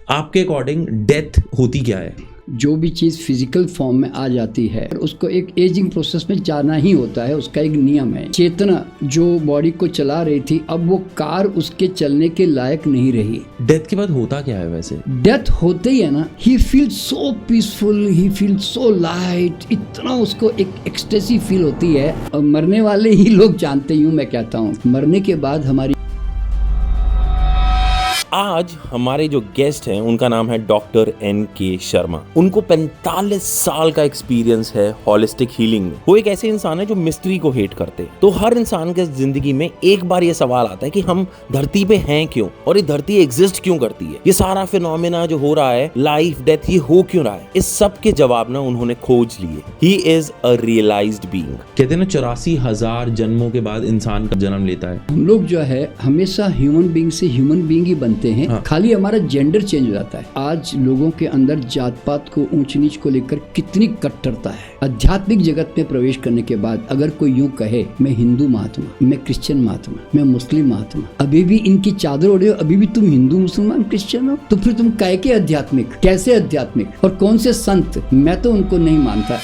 आपके according death होती क्या है? जो भी चीज़ फिजिकल फॉर्म में आ जाती है उसको एक एजिंग प्रोसेस में जाना ही होता है, उसका एक नियम है। चेतना जो बॉडी को चला रही थी, अब वो कार उसके चलने के लायक नहीं रही। डेथ के बाद होता क्या है वैसे? डेथ होते ही है ना, ही फील सो पीसफुल, ही फील सो लाइट, इतना उसको एक एक्सटेसी फील होती है। और मरने वाले ही लोग जानते ही, मैं कहता हूँ मरने के बाद हमारी। आज हमारे जो गेस्ट हैं उनका नाम है डॉक्टर NK शर्मा। उनको 45 साल का एक्सपीरियंस है हॉलिस्टिक हीलिंग में। वो एक ऐसे इंसान है जो मिस्ट्री को हेट करते हैं। तो हर इंसान के जिंदगी में एक बार ये सवाल आता है कि हम धरती पे हैं क्यों, और ये धरती एग्जिस्ट क्यों करती है, ये सारा फिनोमेना जो हो रहा है, लाइफ डेथ, ये हो क्यों रहा है। इस सब के जवाब ना उन्होंने खोज लिए। He is a realised being. कहते हैं ना 84,000 जन्मों के बाद इंसान का जन्म लेता है। हम लोग जो है हमेशा ह्यूमन बीइंग से ह्यूमन बीइंग ही बनते हैं। हाँ। खाली हमारा जेंडर चेंज हो जाता है। आज लोगों के अंदर जात पात को, ऊंच नीच को लेकर कितनी कट्टरता है। आध्यात्मिक जगत में प्रवेश करने के बाद अगर कोई यूं कहे मैं हिंदू महात्मा, मैं क्रिश्चियन महात्मा, मैं मुस्लिम महात्मा, अभी भी इनकी चादर ओढ़े हो, अभी भी तुम हिंदू मुसलमान क्रिश्चियन हो, तो फिर तुम कह के आध्यात्मिक, कैसे आध्यात्मिक और कौन से संत? मैं तो उनको नहीं मानता।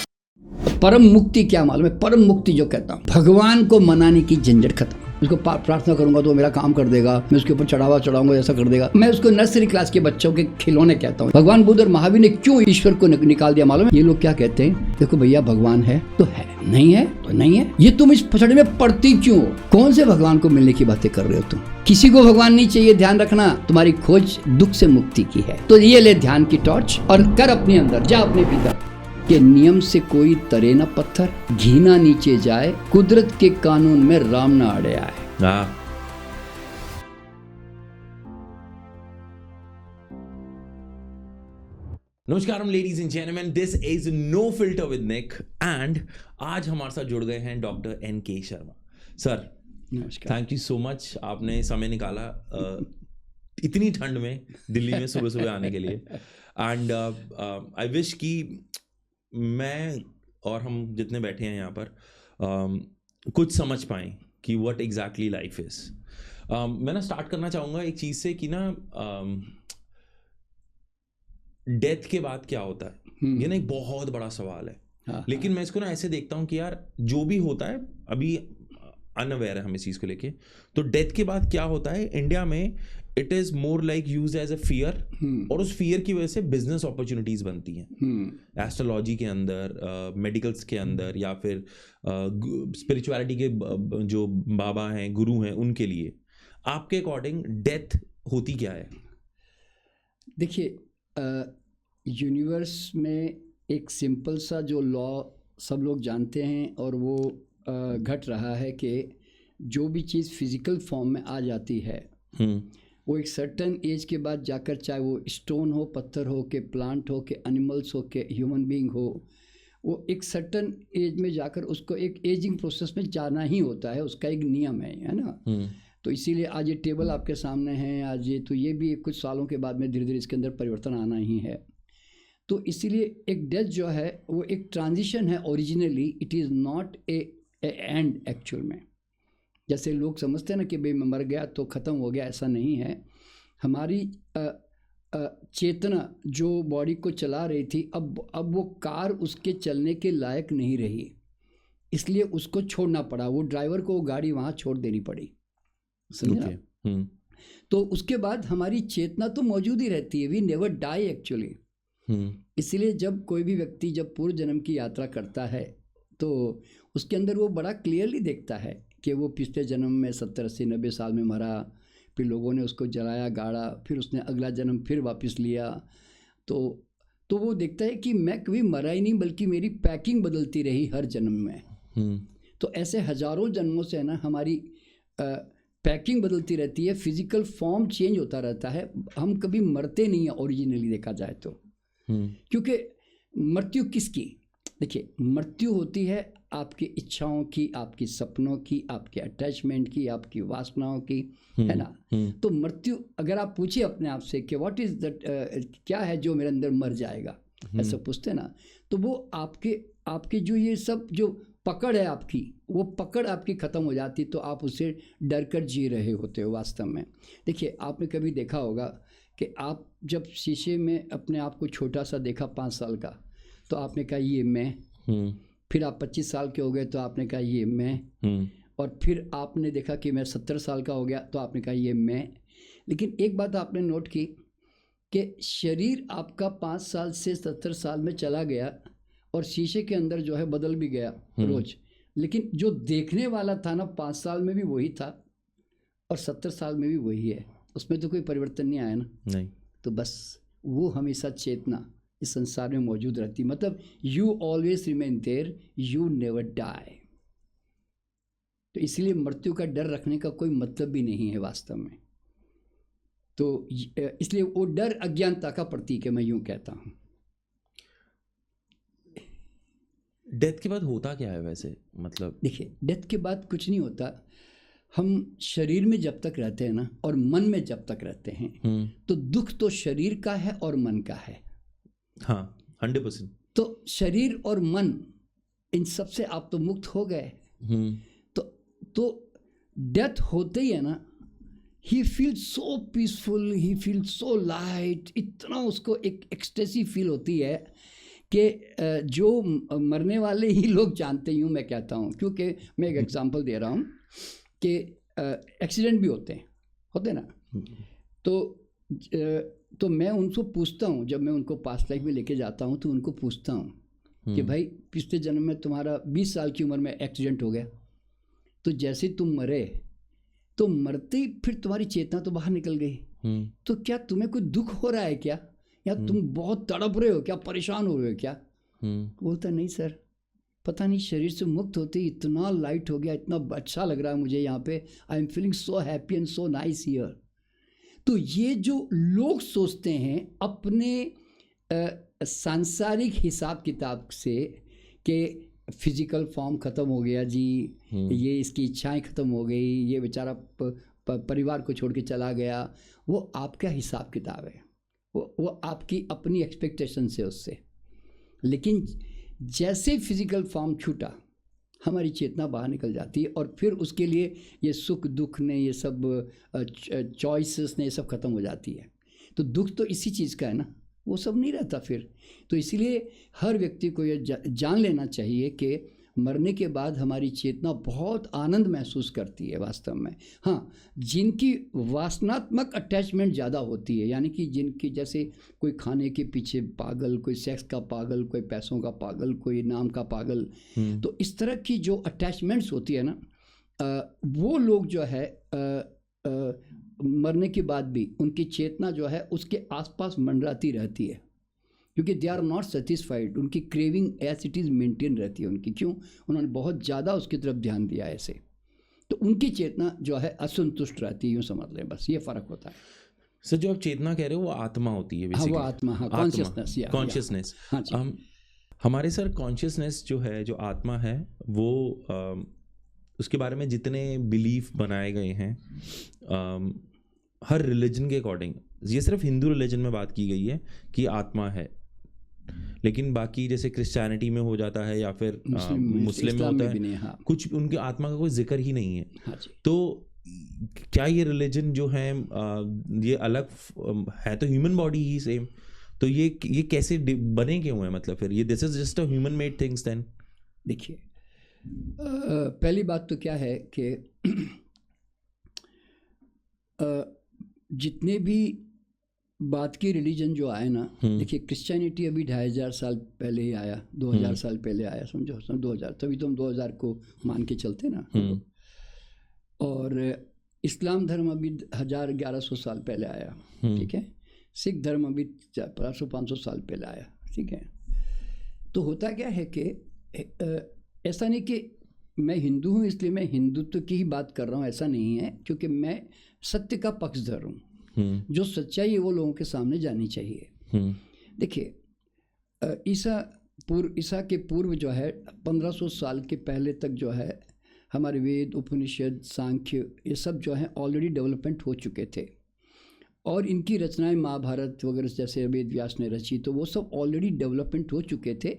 परम मुक्ति क्या मालूम है? परम मुक्ति जो कहता हूँ, भगवान को मनाने की झंझट खत्म। उसको प्रार्थना करूंगा तो मेरा काम कर देगा, मैं उसके ऊपर चढ़ावा चढ़ाऊंगा ऐसा कर देगा। मैं उसको नर्सरी क्लास के बच्चों के खिलौने कहता हूँ। भगवान बुद्ध और महावीर ने क्यों ईश्वर को निकाल दिया मालूम है? ये लोग क्या कहते हैं, देखो भैया भगवान है तो है, नहीं है तो नहीं है। ये तुम इस पछड़ी में पड़ती क्यों? कौन से भगवान को मिलने की बातें कर रहे हो तुम? किसी को भगवान नहीं चाहिए, ध्यान रखना। तुम्हारी खोज दुख से मुक्ति की है। तो ये ले ध्यान की टॉर्च और कर अपने अंदर, जा अपने भीतर के नियम से कोई तरे न पत्थर, घी ना नीचे जाए, कुदरत के कानून में राम ना अड़े आए। नमस्कार ladies and gentleman, this is no filter with Nick and आज हमारे साथ जुड़ गए हैं डॉक्टर NK शर्मा। सर नमस्कार, थैंक यू सो मच, आपने समय निकाला इतनी ठंड में दिल्ली में सुबह सुबह आने के लिए। एंड आई विश कि मैं और हम जितने बैठे हैं यहाँ पर कुछ समझ पाएं कि व्हाट एग्जैक्टली लाइफ इज। मैं ना स्टार्ट करना चाहूँगा एक चीज़ से कि ना डेथ के बाद क्या होता है। ये ना एक बहुत बड़ा सवाल है। हाँ, लेकिन मैं इसको ना ऐसे देखता हूँ कि यार जो भी होता है अभी अनअवेयर है हम इस चीज़ को लेके। तो डेथ के बाद क्या होता है इंडिया में, it is more like use as a fear, और उस फियर की वजह से बिजनेस अपॉर्चुनिटीज बनती हैं एस्ट्रोलॉजी के अंदर, मेडिकल्स के अंदर, या फिर स्पिरिचुअलिटी के जो बाबा हैं, गुरु हैं, उनके लिए। आपके अकॉर्डिंग डेथ होती क्या है? देखिए यूनिवर्स में एक सिंपल सा जो लॉ सब लोग जानते हैं और वो घट रहा है कि जो भी चीज़ फिजिकल फॉर्म में आ जाती है वो एक सर्टन एज के बाद जाकर, चाहे वो स्टोन हो, पत्थर हो, के प्लांट हो, के एनिमल्स हो, के ह्यूमन बीइंग हो, वो एक सर्टन एज में जाकर उसको एक एजिंग प्रोसेस में जाना ही होता है। उसका एक नियम है ना। तो इसीलिए आज ये टेबल आपके सामने है, आज ये, तो ये भी कुछ सालों के बाद में धीरे धीरे इसके अंदर परिवर्तन आना ही है। तो इसीलिए एक डेथ जो है वो एक ट्रांजिशन है। Originally it is not A and actual में। जैसे लोग समझते हैं ना कि भाई मैं मर गया तो ख़त्म हो गया, ऐसा नहीं है। हमारी चेतना जो बॉडी को चला रही थी, अब वो कार उसके चलने के लायक नहीं रही, इसलिए उसको छोड़ना पड़ा। वो ड्राइवर को वो गाड़ी वहाँ छोड़ देनी पड़ी, समझे? तो उसके बाद हमारी चेतना तो मौजूद ही रहती है। We never die actually. इसलिए जब कोई भी व्यक्ति जब पूर्व जन्म की यात्रा करता है तो उसके अंदर वो बड़ा क्लियरली देखता है कि वो पिछले जन्म में 70, 80, 90 साल में मरा, फिर लोगों ने उसको जलाया गाड़ा, फिर उसने अगला जन्म फिर वापस लिया। तो वो देखता है कि मैं कभी मरा ही नहीं, बल्कि मेरी पैकिंग बदलती रही हर जन्म में। तो ऐसे हजारों जन्मों से ना हमारी पैकिंग बदलती रहती है, फिजिकल फॉर्म चेंज होता रहता है। हम कभी मरते नहीं है ओरिजिनली देखा जाए तो। क्योंकि मृत्यु किसकी? देखिए, मृत्यु होती है आपकी इच्छाओं की, आपकी सपनों की, आपके अटैचमेंट की, आपकी वासनाओं की, है ना। तो मृत्यु अगर आप पूछिए अपने आप से कि व्हाट इज दैट, क्या है जो मेरे अंदर मर जाएगा, ऐसा पूछते ना, तो वो आपके जो ये सब जो पकड़ है आपकी, वो पकड़ आपकी ख़त्म हो जाती, तो आप उससे डर कर जी रहे होते हो वास्तव में। देखिए, आपने कभी देखा होगा कि आप जब शीशे में अपने आप को छोटा सा देखा 5 साल का, तो आपने कहा ये मैं। फिर आप 25 साल के हो गए तो आपने कहा ये मैं। और फिर आपने देखा कि मैं 70 साल का हो गया तो आपने कहा ये मैं। लेकिन एक बात आपने नोट की कि शरीर आपका 5 साल से 70 साल में चला गया और शीशे के अंदर जो है बदल भी गया रोज, लेकिन जो देखने वाला था ना 5 साल में भी वही था और 70 साल में भी वही है, उसमें तो कोई परिवर्तन नहीं आया ना। नहीं। तो बस वो हमेशा चेतना इस संसार में मौजूद रहती, मतलब you always remain there, you never die. तो इसलिए मृत्यु का डर रखने का कोई मतलब भी नहीं है वास्तव में। तो इसलिए वो डर अज्ञानता का प्रतीक है, मैं यूं कहता हूं। डेथ के बाद होता क्या है वैसे? मतलब देखिए, डेथ के बाद कुछ नहीं होता। हम शरीर में जब तक रहते हैं ना और मन में जब तक रहते हैं तो दुख तो शरीर का है और मन का है। हाँ, 100%। तो शरीर और मन इन सब से आप तो मुक्त हो गए। तो डेथ होते ही है ना, ही फील सो पीसफुल, ही फील सो लाइट, इतना उसको एक एक्सटेसी फील होती है कि जो मरने वाले ही लोग जानते ही हूँ, मैं कहता हूँ। क्योंकि मैं एक एग्जांपल दे रहा हूँ कि एक्सीडेंट भी होते ना। तो मैं उनसे पूछता हूँ, जब मैं उनको पास्ट लाइफ में लेके जाता हूँ तो उनको पूछता हूँ कि भाई पिछले जन्म में तुम्हारा 20 साल की उम्र में एक्सीडेंट हो गया, तो जैसे तुम मरे तो मरते ही फिर तुम्हारी चेतना तो बाहर निकल गई, तो क्या तुम्हें कोई दुख हो रहा है क्या, या तुम बहुत तड़प रहे हो क्या, परेशान हो रहे हो क्या? बोलता नहीं सर, पता नहीं शरीर से मुक्त होते ही इतना लाइट हो गया, इतना अच्छा लग रहा है मुझे यहाँ पे, I am feeling so happy and so nice here. तो ये जो लोग सोचते हैं अपने सांसारिक हिसाब किताब से कि फिजिकल फॉर्म ख़त्म हो गया जी, ये इसकी इच्छाएं ख़त्म हो गई, ये बेचारा परिवार को छोड़ के चला गया, वो आपका हिसाब किताब है, वो आपकी अपनी एक्सपेक्टेशन से उससे। लेकिन जैसे फिजिकल फॉर्म छूटा, हमारी चेतना बाहर निकल जाती है और फिर उसके लिए ये सुख दुख ने, ये सब चॉइसेस ने, ये सब ख़त्म हो जाती है। तो दुख तो इसी चीज़ का है ना, वो सब नहीं रहता फिर। तो इसलिए हर व्यक्ति को ये जान लेना चाहिए कि मरने के बाद हमारी चेतना बहुत आनंद महसूस करती है वास्तव में। हाँ, जिनकी वासनात्मक अटैचमेंट ज़्यादा होती है, यानी कि जिनकी जैसे कोई खाने के पीछे पागल, कोई सेक्स का पागल, कोई पैसों का पागल, कोई नाम का पागल, तो इस तरह की जो अटैचमेंट्स होती है ना, वो लोग जो है मरने के बाद भी उनकी चेतना जो है उसके आसपास मंडराती रहती है, क्योंकि दे आर नॉट सेटिस्फाइड, उनकी craving as it is maintain रहती है उनकी। क्यों? उन्होंने बहुत ज़्यादा उसकी तरफ ध्यान दिया ऐसे, तो उनकी चेतना जो है असंतुष्ट रहती है, यूँ समझ लें, बस ये फ़र्क होता है। सर, जो आप चेतना कह रहे हो वो आत्मा होती है बेसिकली। हाँ, वो आत्मा, हाँ, कॉन्शियसनेस। हाँ जी। हमारे सर कॉन्शियसनेस जो है, जो आत्मा है, वो उसके बारे में जितने बिलीफ बनाए गए हैं हर रिलीजन के अकॉर्डिंग, ये सिर्फ हिंदू रिलीजन में बात की गई है कि आत्मा है, लेकिन बाकी जैसे क्रिश्चियनिटी में हो जाता है या फिर मुस्लिम में होता है, हाँ। कुछ उनके आत्मा का कोई जिक्र ही नहीं है। हाँ जी। तो क्या ये रिलीजन जो है ये अलग है? तो ह्यूमन बॉडी ही सेम, तो ये कैसे बने क्यों है? मतलब फिर ये this is just a human made things then? देखिए, पहली बात तो क्या है कि जितने भी बात की रिलीजन जो आए ना, देखिए क्रिश्चियनिटी अभी 2500 साल पहले ही आया, 2000 साल पहले आया, समझो 2000, तभी तो हम 2000 को मान के चलते ना। और इस्लाम धर्म अभी 1100 साल पहले आया, ठीक है। सिख धर्म अभी 400-500 साल पहले आया, ठीक है। तो होता क्या है कि ऐसा नहीं कि मैं हिंदू हूँ इसलिए मैं हिंदुत्व की ही बात कर रहा हूँ, ऐसा नहीं है, क्योंकि मैं सत्य का पक्षधर हूँ। जो सच्चाई है वो लोगों के सामने जानी चाहिए। देखिए, ईसा के पूर्व जो है 1500 साल के पहले तक जो है हमारे वेद, उपनिषद, सांख्य, ये सब जो है ऑलरेडी डेवलपमेंट हो चुके थे, और इनकी रचनाएं महाभारत वगैरह जैसे वेद व्यास ने रची, तो वो सब ऑलरेडी डेवलपमेंट हो चुके थे।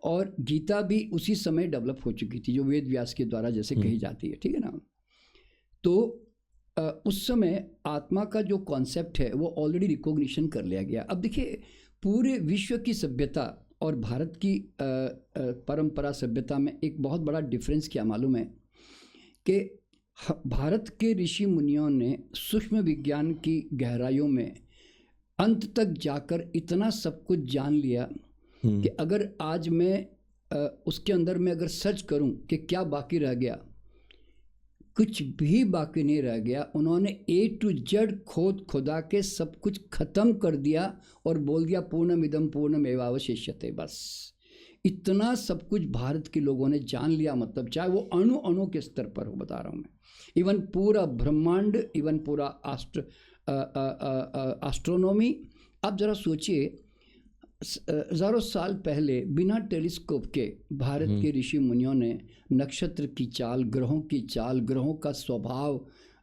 और गीता भी उसी समय डेवलप हो चुकी थी, जो वेद व्यास के द्वारा जैसे कही जाती है, ठीक है ना। तो उस समय आत्मा का जो कॉन्सेप्ट है वो ऑलरेडी रिकॉग्निशन कर लिया गया। अब देखिए, पूरे विश्व की सभ्यता और भारत की परंपरा सभ्यता में एक बहुत बड़ा डिफरेंस क्या मालूम है कि भारत के ऋषि मुनियों ने सूक्ष्म विज्ञान की गहराइयों में अंत तक जाकर इतना सब कुछ जान लिया कि अगर आज मैं उसके अंदर में अगर सर्च करूं कि क्या बाकी रह गया, कुछ भी बाकी नहीं रह गया। उन्होंने A to Z खोद खुदा के सब कुछ ख़त्म कर दिया और बोल दिया पूर्णमिदं पूर्णमेवावशिष्यते। बस इतना सब कुछ भारत के लोगों ने जान लिया, मतलब चाहे वो अणु अणु के स्तर पर हो, बता रहा हूँ मैं, इवन पूरा ब्रह्मांड, इवन पूरा एस्ट्रोनॉमी। आप ज़रा सोचिए, हज़ारों साल पहले बिना टेलीस्कोप के भारत के ऋषि मुनियों ने नक्षत्र की चाल, ग्रहों की चाल, ग्रहों का स्वभाव,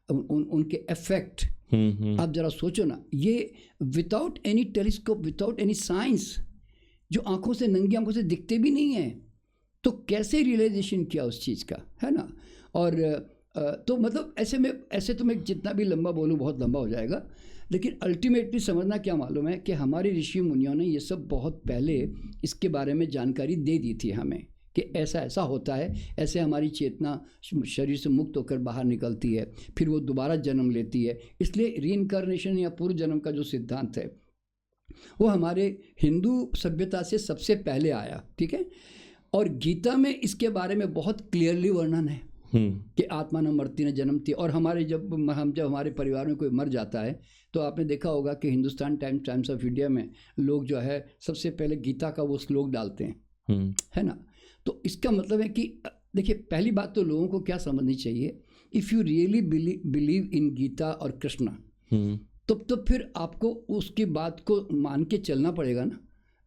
उनके इफेक्ट, आप ज़रा सोचो ना, ये without any telescope, without any science, जो आंखों से, नंगी आंखों से दिखते भी नहीं है, तो कैसे रियलाइजेशन किया उस चीज़ का, है ना। और तो मतलब ऐसे तो मैं जितना भी लंबा बोलूँ बहुत लंबा हो जाएगा, लेकिन अल्टीमेटली समझना क्या मालूम है कि हमारे ऋषि मुनियों ने ये सब बहुत पहले इसके बारे में जानकारी दे दी थी हमें कि ऐसा ऐसा होता है, ऐसे हमारी चेतना शरीर से मुक्त होकर बाहर निकलती है, फिर वो दोबारा जन्म लेती है। इसलिए रीइंकार्नेशन या पूर्व जन्म का जो सिद्धांत है वो हमारे हिंदू सभ्यता से सबसे पहले आया, ठीक है। और गीता में इसके बारे में बहुत क्लियरली वर्णन है कि आत्मा न मरती न जन्मती। और जब हमारे परिवार में कोई मर जाता है तो आपने देखा होगा कि हिंदुस्तान टाइम्स ऑफ इंडिया में लोग जो है सबसे पहले गीता का वो श्लोक डालते हैं, है ना। तो इसका मतलब है कि देखिए, पहली बात तो लोगों को क्या समझनी चाहिए, if you really believe in Gita और कृष्णा, तो फिर आपको उसकी बात को मान के चलना पड़ेगा ना।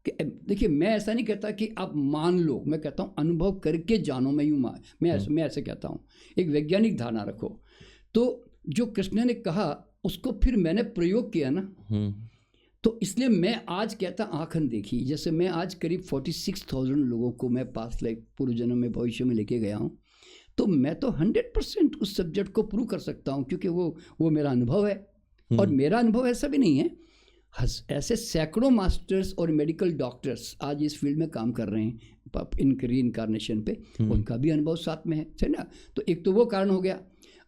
कि देखिए, मैं ऐसा नहीं कहता कि आप मान लो, मैं कहता हूँ अनुभव करके जानो। मैं ऐसे कहता हूँ, एक वैज्ञानिक धारणा रखो। तो जो कृष्ण ने कहा उसको फिर मैंने प्रयोग किया ना, तो इसलिए मैं आज कहता आँख देखी। जैसे मैं आज करीब 46,000 लोगों को मैं पास्ट लाइफ, पूर्व जन्म में, भविष्य में लेके गया हूँ, तो मैं तो 100% उस सब्जेक्ट को प्रूव कर सकता हूँ, क्योंकि वो मेरा अनुभव है। और मेरा अनुभव ऐसा भी नहीं है, ऐसे सैकड़ों मास्टर्स और मेडिकल डॉक्टर्स आज इस फील्ड में काम कर रहे हैं इन रीइंकार्नेशन पे, उनका भी अनुभव साथ में है ना। तो एक तो वो कारण हो गया।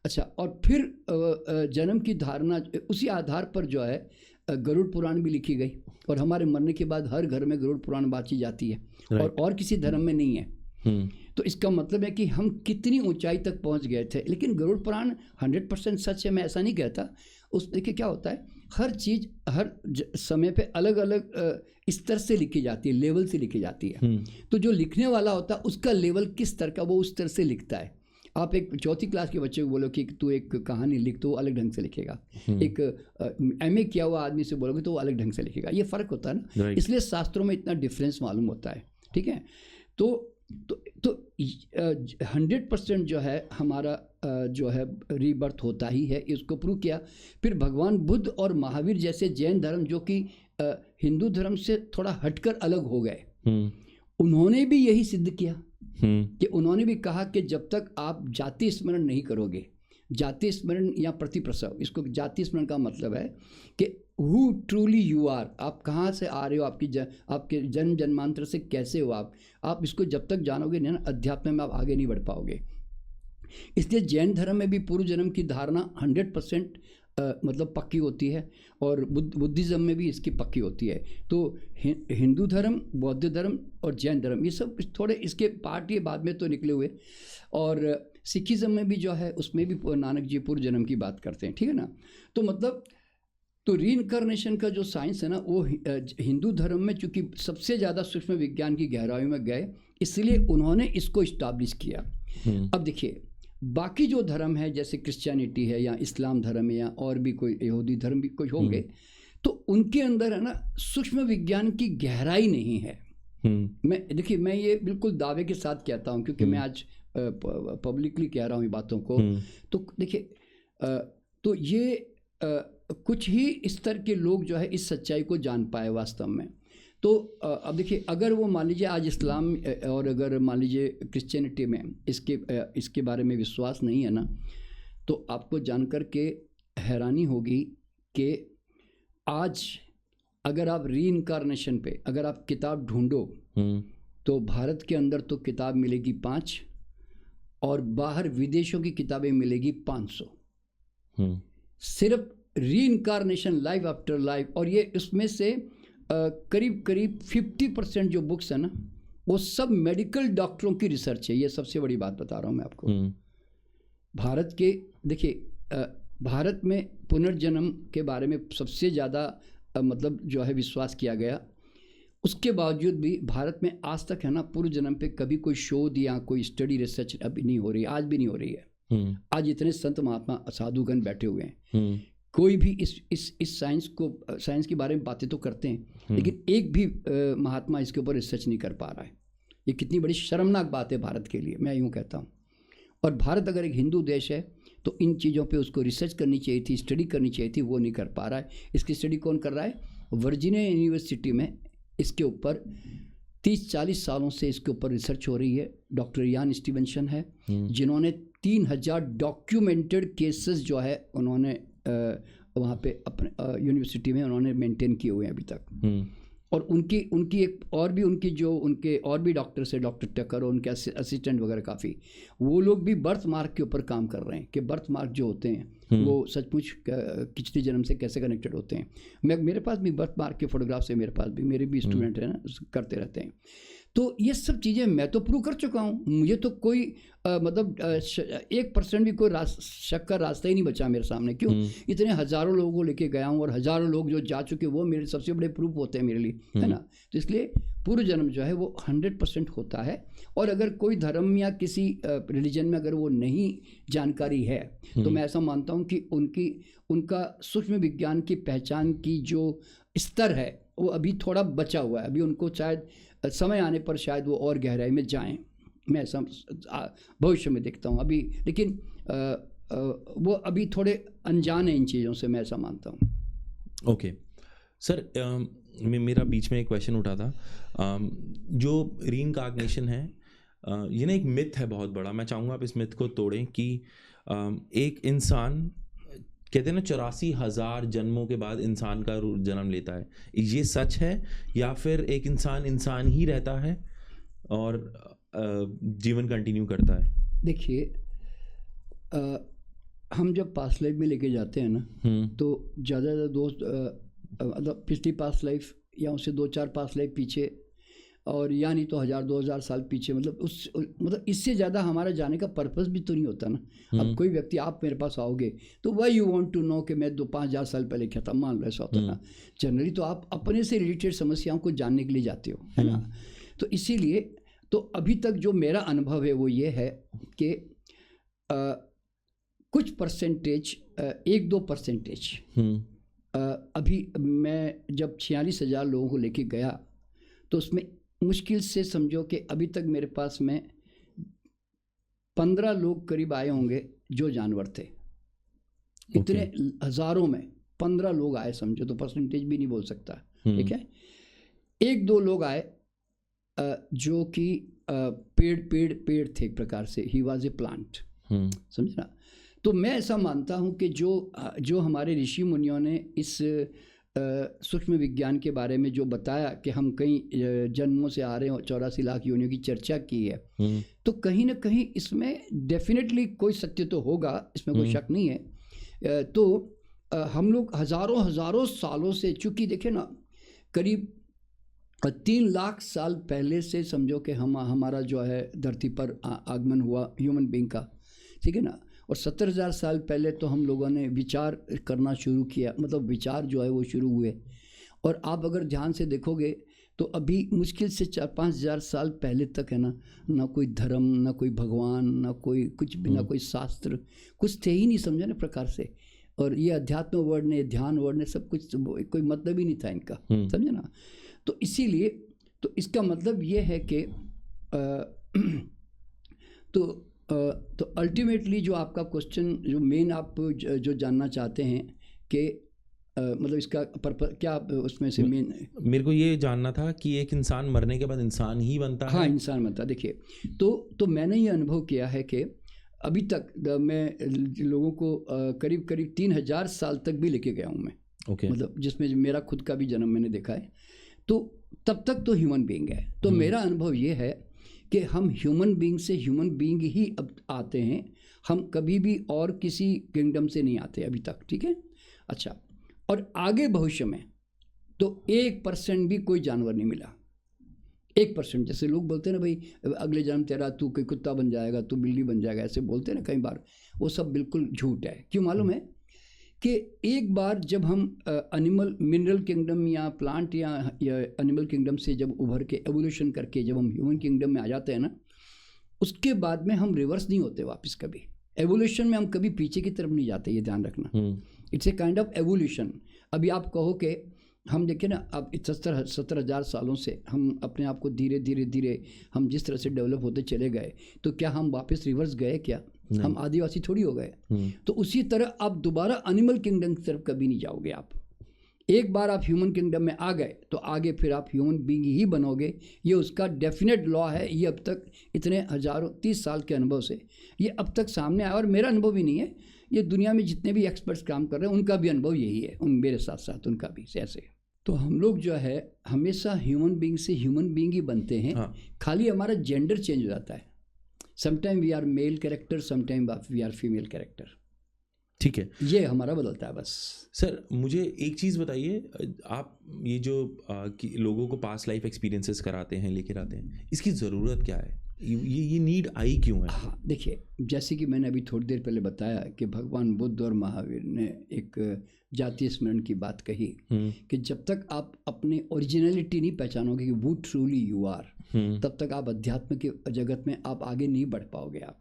अच्छा, और फिर जन्म की धारणा, उसी आधार पर जो है गरुड़ पुराण भी लिखी गई, और हमारे मरने के बाद हर घर में गरुड़ पुराण बाँची जाती है, और किसी धर्म में नहीं है। तो इसका मतलब है कि हम कितनी ऊंचाई तक पहुंच गए थे। लेकिन गरुड़ पुराण 100% सच है, मैं ऐसा नहीं कहता। देखिए क्या होता है, हर चीज़ हर समय पे अलग अलग स्तर से लिखी जाती है, लेवल से लिखी जाती है। तो जो लिखने वाला होता है उसका लेवल किस स्तर का, वो उस तरह से लिखता है। आप एक 4th क्लास के बच्चे को बोलो कि तू एक कहानी लिख, तो वो अलग ढंग से लिखेगा। एक MA किया हुआ आदमी से बोलोगे तो वो अलग ढंग से लिखेगा। ये फ़र्क होता है ना, इसलिए शास्त्रों में इतना डिफरेंस मालूम होता है, ठीक है। तो 100% जो है हमारा जो है रीबर्थ होता ही है, इसको प्रूव किया। फिर भगवान बुद्ध और महावीर जैसे जैन धर्म, जो कि हिंदू धर्म से थोड़ा हटकर अलग हो गए, उन्होंने भी यही सिद्ध किया कि उन्होंने भी कहा कि जब तक आप जाति स्मरण नहीं करोगे, जाति स्मरण या प्रतिप्रसव, इसको जाति स्मरण का मतलब है कि हु ट्रूली यू आर, आप कहाँ से आ रहे हो, आपके जन्म जन्मांतर से कैसे हो आप इसको जब तक जानोगे नहीं ना, अध्यात्म में आप आगे नहीं बढ़ पाओगे। इसलिए जैन धर्म में भी पूर्व जन्म की धारणा 100% मतलब पक्की होती है, और बुद्धिज़्म में भी इसकी पक्की होती है। तो हिंदू धर्म, बौद्ध धर्म और जैन धर्म, ये सब थोड़े इसके पार्ट ये बाद में तो निकले हुए। और सिखिज़्म में भी जो है उसमें भी नानक जी पूर्व जन्म की बात करते हैं, ठीक है ना। तो मतलब तो रीइंकार्नेशन का जो साइंस है ना, वो हिंदू धर्म में चूँकि सबसे ज़्यादा सूक्ष्म विज्ञान की गहराइयों में गए, इसलिए उन्होंने इसको इस्टाब्लिश किया। अब देखिए, बाकी जो धर्म है जैसे क्रिश्चियनिटी है या इस्लाम धर्म है या और भी कोई यहूदी धर्म भी कोई होंगे, तो उनके अंदर है ना सूक्ष्म विज्ञान की गहराई नहीं है। मैं ये बिल्कुल दावे के साथ कहता हूँ, क्योंकि मैं आज पब्लिकली कह रहा हूँ ये बातों को। तो देखिए, तो ये कुछ ही स्तर के लोग जो है इस सच्चाई को जान पाए वास्तव में। तो अब देखिए, अगर वो मान लीजिए आज इस्लाम और अगर मान लीजिए क्रिश्चियनिटी में इसके बारे में विश्वास नहीं है ना, तो आपको जानकर के हैरानी होगी कि आज अगर आप रीइंकारनेशन पे अगर आप किताब ढूंढो तो भारत के अंदर तो किताब मिलेगी 5 और बाहर विदेशों की किताबें मिलेगी 500। सिर्फ रीइंकारनेशन, लाइफ आफ्टर लाइफ, और ये इसमें से करीब करीब 50% जो बुक्स है ना वो सब मेडिकल डॉक्टरों की रिसर्च है। ये सबसे बड़ी बात बता रहा हूँ मैं आपको। भारत के देखिए भारत में पुनर्जन्म के बारे में सबसे ज़्यादा मतलब जो है विश्वास किया गया, उसके बावजूद भी भारत में आज तक है ना पूर्व जन्म पे कभी कोई शोध या कोई स्टडी रिसर्च अभी नहीं हो रही, आज भी नहीं हो रही है। आज इतने संत महात्मा साधुगण बैठे हुए हैं, कोई भी इस साइंस के बारे में बातें तो करते हैं, लेकिन एक भी महात्मा इसके ऊपर रिसर्च नहीं कर पा रहा है। ये कितनी बड़ी शर्मनाक बात है भारत के लिए, मैं यूँ कहता हूँ। और भारत अगर एक हिंदू देश है तो इन चीज़ों पे उसको रिसर्च करनी चाहिए थी, स्टडी करनी चाहिए थी, वो नहीं कर पा रहा है। इसकी स्टडी कौन कर रहा है? वर्जीनिया यूनिवर्सिटी में इसके ऊपर 30-40 सालों से इसके ऊपर रिसर्च हो रही है। डॉक्टर यान स्टीवेंसन है जिन्होंने 3000 डॉक्यूमेंटेड केसेस जो है उन्होंने वहाँ पे अपने यूनिवर्सिटी में उन्होंने मेंटेन किए हुए हैं अभी तक। और उनकी एक और भी उनकी जो उनके और भी डॉक्टर्स है, डॉक्टर टकर और उनके असिस्टेंट वगैरह काफ़ी, वो लोग भी बर्थ मार्क के ऊपर काम कर रहे हैं कि बर्थ मार्क जो होते हैं वो सचमुच पिछले जन्म से कैसे कनेक्टेड होते हैं। मेरे पास भी बर्थ मार्क के फोटोग्राफ्स है, मेरे पास भी, मेरे भी स्टूडेंट है ना, करते रहते हैं। तो ये सब चीज़ें मैं तो प्रूव कर चुका हूँ। मुझे तो कोई मतलब 1% भी कोई शक का रास्ता ही नहीं बचा मेरे सामने। क्यों? इतने हज़ारों लोगों को लेके गया हूँ और हज़ारों लोग जो जा चुके वो मेरे सबसे बड़े प्रूफ होते हैं मेरे लिए, है ना। तो इसलिए पूर्व जन्म जो है वो 100% होता है। और अगर कोई धर्म या किसी रिलीजन में अगर वो नहीं जानकारी है तो मैं ऐसा मानता हूँ कि उनका सूक्ष्म विज्ञान की पहचान की जो स्तर है वो अभी थोड़ा बचा हुआ है। अभी उनको शायद समय आने पर शायद वो और गहराई में जाएं, मैं ऐसा भविष्य में देखता हूँ अभी। लेकिन वो अभी थोड़े अनजान हैं इन चीज़ों से, मैं ऐसा मानता हूँ। ओके सर, मेरा बीच में एक क्वेश्चन उठा था। जो रीइंकार्नेशन है ये ना एक मिथ है बहुत बड़ा। मैं चाहूँगा आप इस मिथ को तोड़ें कि एक इंसान, कहते हैं ना 84,000 जन्मों के बाद इंसान का जन्म लेता है, ये सच है या फिर एक इंसान ही रहता है और जीवन कंटिन्यू करता है? देखिए हम जब पास्ट लाइफ में लेके जाते हैं ना तो ज़्यादा दोस्त मतलब पिछली पास्ट लाइफ या उससे 2-4 पास्ट लाइफ पीछे, और या नहीं तो 1000-2000 साल पीछे, मतलब इससे ज़्यादा हमारा जाने का पर्पस भी तो नहीं होता ना। अब कोई व्यक्ति, आप मेरे पास आओगे तो why you want to know कि मैं 2-5,000 साल पहले क्या था, मान लो ऐसा होता ना। जनरली तो आप अपने से रिलेटेड समस्याओं को जानने के लिए जाते हो, है ना। तो इसीलिए तो अभी तक जो मेरा अनुभव है वो ये है कि कुछ परसेंटेज, 1-2% अभी मैं जब 46,000 लोगों को लेके गया तो उसमें मुश्किल से समझो कि अभी तक मेरे पास में 15 लोग करीब आए होंगे जो जानवर थे। इतने हज़ारों में 15 लोग आए, समझो, तो परसेंटेज भी नहीं बोल सकता, ठीक है। 1-2 लोग आए जो कि पेड़ थे एक प्रकार से, ही वॉज ए प्लांट, समझे ना। तो मैं ऐसा मानता हूँ कि जो हमारे ऋषि मुनियों ने इस सूक्ष्म विज्ञान के बारे में जो बताया कि हम कई जन्मों से आ रहे हैं, 84 लाख योनियों की चर्चा की है, तो कहीं ना कहीं इसमें डेफिनेटली कोई सत्य तो होगा, इसमें कोई शक नहीं है। तो हम लोग हज़ारों सालों से, चूँकि देखें ना, करीब 3 लाख साल पहले से समझो कि हमारा जो है धरती पर आगमन हुआ ह्यूमन बीइंग का, ठीक है ना। और 70,000 साल पहले तो हम लोगों ने विचार करना शुरू किया, मतलब विचार जो है वो शुरू हुए। और आप अगर ध्यान से देखोगे तो अभी मुश्किल से 4-5 हज़ार साल पहले तक है ना कोई धर्म, ना कोई भगवान, ना कोई कुछ भी, ना कोई शास्त्र, कुछ थे ही नहीं, समझे ना प्रकार से। और ये अध्यात्म वर्ड ने, ध्यान वर्ड ने, सब कुछ कोई मतलब ही नहीं था इनका, समझे ना। तो इसीलिए तो इसका मतलब ये है कि तो अल्टीमेटली जो आपका क्वेश्चन, जो मेन आप जो जानना चाहते हैं कि मतलब इसका पर्पस क्या, उसमें से मेन मेरे को ये जानना था कि एक इंसान मरने के बाद इंसान ही बनता है? हाँ, इंसान बनता है। देखिए तो मैंने ये अनुभव किया है कि अभी तक मैं लोगों को करीब करीब 3000 साल तक भी लेके गया हूँ मैं। मतलब जिसमें मेरा खुद का भी जन्म मैंने देखा है, तो तब तक तो ह्यूमन बीइंग है। तो मेरा अनुभव ये है कि हम ह्यूमन बीइंग से ह्यूमन बीइंग ही अब आते हैं, हम कभी भी और किसी किंगडम से नहीं आते अभी तक, ठीक है। अच्छा, और आगे भविष्य में तो 1% भी कोई जानवर नहीं मिला। 1%, जैसे लोग बोलते हैं ना भाई अगले जन्म तेरा तू कोई कुत्ता बन जाएगा, तू बिल्ली बन जाएगा, ऐसे बोलते हैं ना कई बार, वो सब बिल्कुल झूठ है। क्यों मालूम है कि एक बार जब हम एनिमल मिनरल किंगडम या प्लांट या एनिमल किंगडम से जब उभर के एवोल्यूशन करके जब हम ह्यूमन किंगडम में आ जाते हैं ना, उसके बाद में हम रिवर्स नहीं होते वापस कभी। एवोल्यूशन में हम कभी पीछे की तरफ नहीं जाते, ये ध्यान रखना। It's a kind of evolution. अभी आप कहो कि हम देखें ना, अब 70,000 सालों से हम अपने आप को धीरे धीरे धीरे हम जिस तरह से डेवलप होते चले गए, तो क्या हम वापस रिवर्स गए क्या? हम आदिवासी थोड़ी हो गए। तो उसी तरह आप दोबारा एनिमल किंगडम की तरफ कभी नहीं जाओगे। आप एक बार आप ह्यूमन किंगडम में आ गए तो आगे फिर आप ह्यूमन बीइंग ही बनोगे। ये उसका डेफिनेट लॉ है। ये अब तक इतने हजारों 30 साल के अनुभव से ये अब तक सामने आया, और मेरा अनुभव ही नहीं है, ये दुनिया में जितने भी एक्सपर्ट्स काम कर रहे हैं उनका भी अनुभव यही है, उन मेरे साथ साथ उनका भी ऐसे। तो हम लोग जो है हमेशा ह्यूमन बीइंग से ह्यूमन बीइंग ही बनते हैं। हाँ। खाली हमारा जेंडर चेंज हो जाता है। Sometime we are male character, sometime we are female character. ठीक है, ये हमारा बदलता है बस। सर मुझे एक चीज़ बताइए, आप ये जो लोगों को पास्ट लाइफ एक्सपीरियंसेस कराते हैं, लेकर आते हैं, इसकी ज़रूरत क्या है? ये नीड आई क्यों है? हाँ, देखिए, जैसे कि मैंने अभी थोड़ी देर पहले बताया कि भगवान बुद्ध और महावीर ने एक जातीय स्मरण की बात कही कि जब तक आप अपनी ओरिजिनलिटी नहीं पहचानोगे कि वो ट्रूली यू आर, तब तक आप अध्यात्म के जगत में आप आगे नहीं बढ़ पाओगे आप।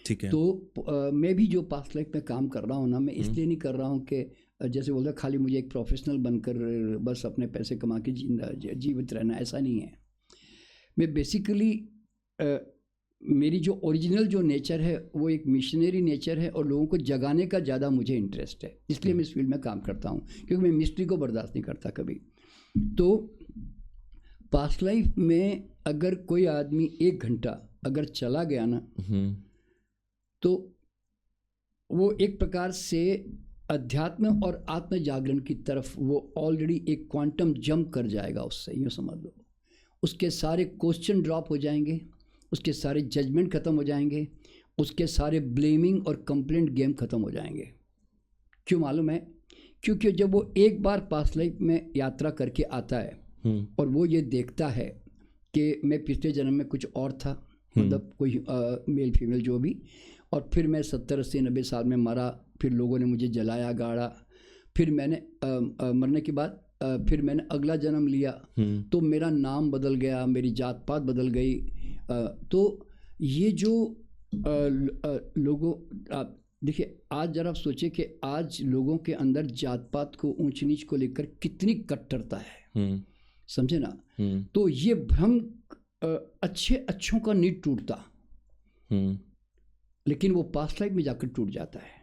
ठीक है। तो मैं भी जो पास्ट लाइफ में काम कर रहा हूँ ना, मैं इसलिए नहीं कर रहा हूँ कि जैसे बोलते खाली मुझे एक प्रोफेशनल बनकर बस अपने पैसे कमा के जीवित रहना, ऐसा नहीं है। मैं बेसिकली मेरी जो ओरिजिनल जो नेचर है वो एक मिशनरी नेचर है, और लोगों को जगाने का ज़्यादा मुझे इंटरेस्ट है, इसलिए मैं इस फील्ड में काम करता हूँ, क्योंकि मैं मिस्ट्री को बर्दाश्त नहीं करता कभी। तो पास्ट लाइफ में अगर कोई आदमी 1 घंटा अगर चला गया ना, तो वो एक प्रकार से अध्यात्म और आत्म जागरण की तरफ वो ऑलरेडी एक क्वांटम जंप कर जाएगा उससे, यूँ समझ लो। उसके सारे क्वेश्चन ड्रॉप हो जाएंगे, उसके सारे जजमेंट ख़त्म हो जाएंगे, उसके सारे ब्लेमिंग और कंप्लेंट गेम ख़त्म हो जाएंगे। क्यों मालूम है? क्योंकि जब वो एक बार पास्ट लाइफ में यात्रा करके आता है और वो ये देखता है कि मैं पिछले जन्म में कुछ और था, मतलब कोई मेल फीमेल जो भी, और फिर मैं 70, 80, 90 साल में मरा, फिर लोगों ने मुझे जलाया गाड़ा, फिर मैंने मरने के बाद फिर मैंने अगला जन्म लिया, तो मेरा नाम बदल गया, मेरी जात पात बदल गई। तो ये जो लोगों, आप देखिए, आज जरा आप सोचिए कि आज लोगों के अंदर जात पात को, ऊंच नीच को लेकर कितनी कट्टरता है, समझे ना? तो ये भ्रम अच्छों का नहीं टूटता, लेकिन वो पास्ट लाइफ में जाकर टूट जाता है।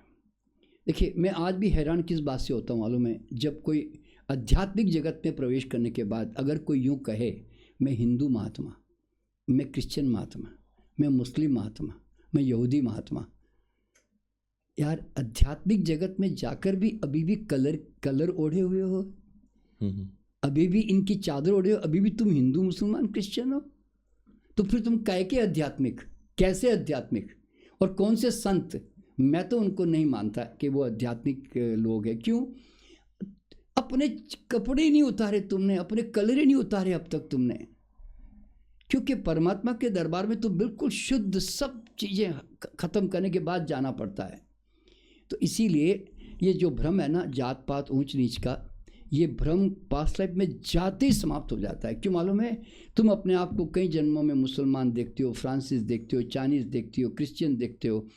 देखिए, मैं आज भी हैरान किस बात से होता हूँ मालूम है? जब कोई आध्यात्मिक जगत में प्रवेश करने के बाद अगर कोई यूँ कहे मैं हिंदू महात्मा, मैं क्रिश्चियन महात्मा, मैं मुस्लिम महात्मा, मैं यहूदी महात्मा, यार आध्यात्मिक जगत में जाकर भी अभी भी कलर ओढ़े हुए हो, अभी भी इनकी चादर ओढ़े हो, अभी भी तुम हिंदू मुसलमान क्रिश्चियन हो, तो फिर तुम कैसे आध्यात्मिक, कैसे आध्यात्मिक? और कौन से संत, मैं तो उनको नहीं मानता कि वो आध्यात्मिक लोग हैं। क्यों? अपने कपड़े नहीं उतारे तुमने, अपने कलर नहीं उतारे अब तक तुमने, क्योंकि परमात्मा के दरबार में तो बिल्कुल शुद्ध सब चीज़ें ख़त्म करने के बाद जाना पड़ता है। तो इसीलिए ये जो भ्रम है ना, जात पात ऊंच नीच का, ये भ्रम पास्ट लाइफ में जाते ही समाप्त हो जाता है। क्यों मालूम है? तुम अपने आप को कई जन्मों में मुसलमान देखते हो, फ्रांसिस देखते हो, चाइनीज़ देखते हो, क्रिश्चियन देखते हो,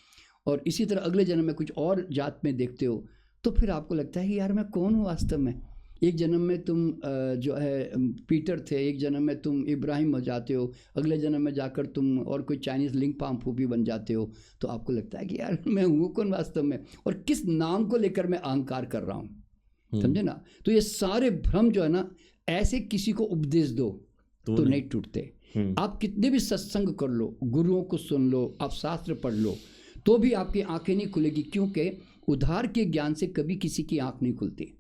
और इसी तरह अगले जन्म में कुछ और जात में देखते हो, तो फिर आपको लगता है कि यार मैं कौन हूँ वास्तव में। एक जन्म में तुम जो है पीटर थे, एक जन्म में तुम इब्राहिम हो जाते हो, अगले जन्म में जाकर तुम और कोई चाइनीज़ लिंग पामफू भी बन जाते हो। तो आपको लगता है कि यार मैं हूँ कौन वास्तव में, और किस नाम को लेकर मैं अहंकार कर रहा हूँ, समझे ना? तो ये सारे भ्रम जो है ना, ऐसे किसी को उपदेश दो तो नहीं टूटते। आप कितने भी सत्संग कर लो, गुरुओं को सुन लो, आप शास्त्र पढ़ लो, तो भी आपकी आंखें नहीं खुलेगी, क्योंकि उधार के ज्ञान से कभी किसी की आंख नहीं खुलती,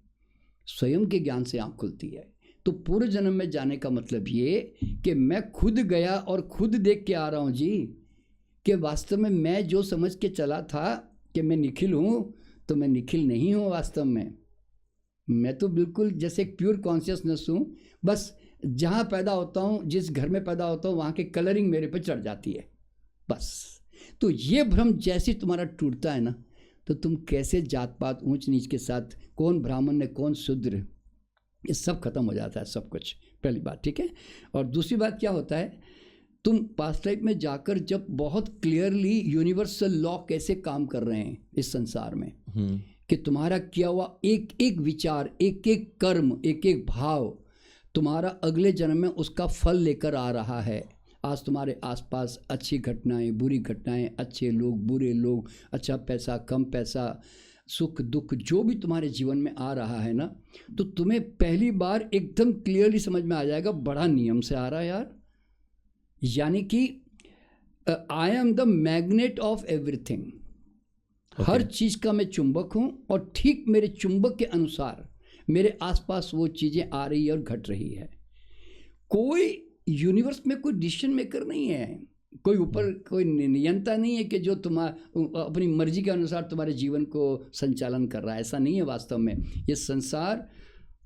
स्वयं के ज्ञान से आंख खुलती है। तो पूर्व जन्म में जाने का मतलब ये कि मैं खुद गया और खुद देख के आ रहा हूँ जी, कि वास्तव में मैं जो समझ के चला था कि मैं निखिल हूँ, तो मैं निखिल नहीं हूँ। वास्तव में मैं तो बिल्कुल जैसे एक प्योर कॉन्शियसनेस हूँ। बस जहाँ पैदा होता हूँ, जिस घर में पैदा होता हूँ, वहाँ की कलरिंग मेरे पे चढ़ जाती है बस। तो ये भ्रम जैसे तुम्हारा टूटता है ना, तो तुम कैसे जात पात ऊंच नीच के साथ, कौन ब्राह्मण ने कौन शूद्र, ये सब खत्म हो जाता है, सब कुछ। पहली बात, ठीक है। और दूसरी बात क्या होता है, तुम पास्ट लाइफ में जाकर जब बहुत क्लियरली यूनिवर्सल लॉ कैसे काम कर रहे हैं इस संसार में, कि तुम्हारा किया हुआ एक एक विचार, एक एक कर्म, एक एक भाव तुम्हारा अगले जन्म में उसका फल लेकर आ रहा है। आज तुम्हारे आसपास अच्छी घटनाएं, बुरी घटनाएं, अच्छे लोग, बुरे लोग, अच्छा पैसा, कम पैसा, सुख दुख, जो भी तुम्हारे जीवन में आ रहा है ना, तो तुम्हें पहली बार एकदम क्लियरली समझ में आ जाएगा, बड़ा नियम से आ रहा है यार। यानी कि I am the magnet of everything. हर चीज का मैं चुंबक हूं, और ठीक मेरे चुंबक के अनुसार मेरे आसपास वो चीजें आ रही है और घट रही है। कोई यूनिवर्स में कोई डिसीजन मेकर नहीं है, कोई ऊपर कोई नियंता नहीं है कि जो अपनी मर्जी के अनुसार तुम्हारे जीवन को संचालन कर रहा है। ऐसा नहीं है वास्तव में। ये संसार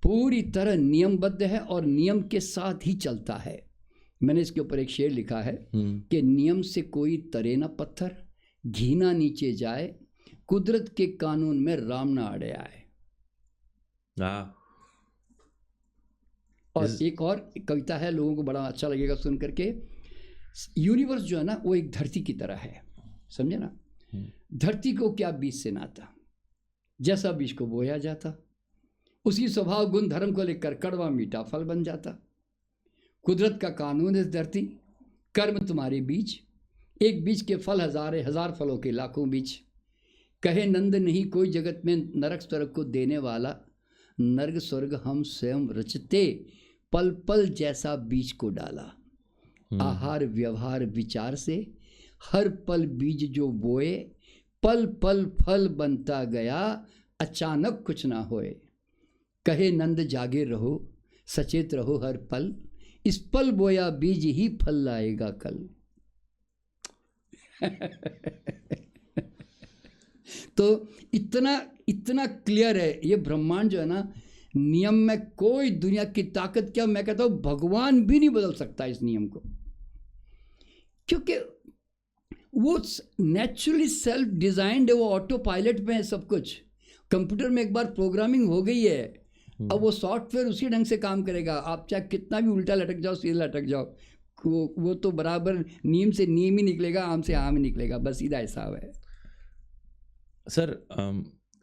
पूरी तरह नियमबद्ध है और नियम के साथ ही चलता है। मैंने इसके ऊपर एक शेर लिखा है कि नियम से कोई तरे ना पत्थर, घी ना नीचे जाए, कुदरत के कानून में राम ना अड़े आए। और एक और कविता है, लोगों को बड़ा अच्छा लगेगा सुन करके। यूनिवर्स जो है ना, वो एक धरती की तरह है, समझे ना। धरती को क्या बीज से नाता, जैसा बीज को बोया जाता, उसी स्वभाव गुण धर्म को लेकर कड़वा मीठा फल बन जाता। कुदरत का कानून है धरती, कर्म तुम्हारे बीज, एक बीज के फल हजारे हजार फलों के लाखों बीज। कहे नंद नहीं कोई जगत में नरक स्वर्ग को देने वाला, नर्क स्वर्ग हम स्वयं रचते, पल पल जैसा बीज को डाला। आहार व्यवहार विचार से हर पल बीज जो बोए, पल पल फल बनता गया, अचानक कुछ ना होए। कहे नंद जागे रहो, सचेत रहो हर पल, इस पल बोया बीज ही फल लाएगा कल। तो इतना क्लियर है ये ब्रह्मांड जो है ना। नियम में कोई दुनिया की ताकत, क्या मैं कहता हूं भगवान भी नहीं बदल सकता इस नियम को, क्योंकि वो नेचुरली सेल्फ डिजाइंड है, वो ऑटो पायलट में है सब कुछ। कंप्यूटर में एक बार प्रोग्रामिंग हो गई है, अब वो सॉफ्टवेयर उसी ढंग से काम करेगा। आप चाहे कितना भी उल्टा लटक जाओ, सीधा लटक जाओ, वो तो बराबर नीम से नीम ही निकलेगा, आम से आम ही निकलेगा, बस सीधा हिसाब है। सर,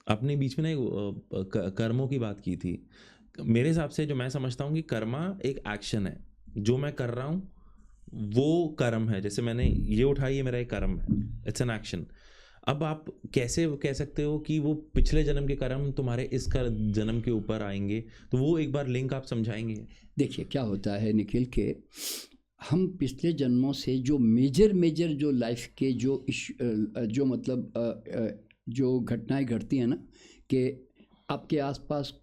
आपने बीच में ना कर्मों की बात की थी। मेरे हिसाब से जो मैं समझता हूँ कि कर्मा एक एक्शन है, जो मैं कर रहा हूँ वो कर्म है। जैसे मैंने ये उठाई, ये मेरा एक कर्म है, इट्स एन एक्शन। अब आप कैसे कह सकते हो कि वो पिछले जन्म के कर्म तुम्हारे इस जन्म के ऊपर आएंगे? तो वो एक बार लिंक आप समझाएंगे? देखिए क्या होता है निखिल, के हम पिछले जन्मों से जो मेजर जो लाइफ के जो मतलब जो घटनाएं घटती हैं ना, कि आपके आसपास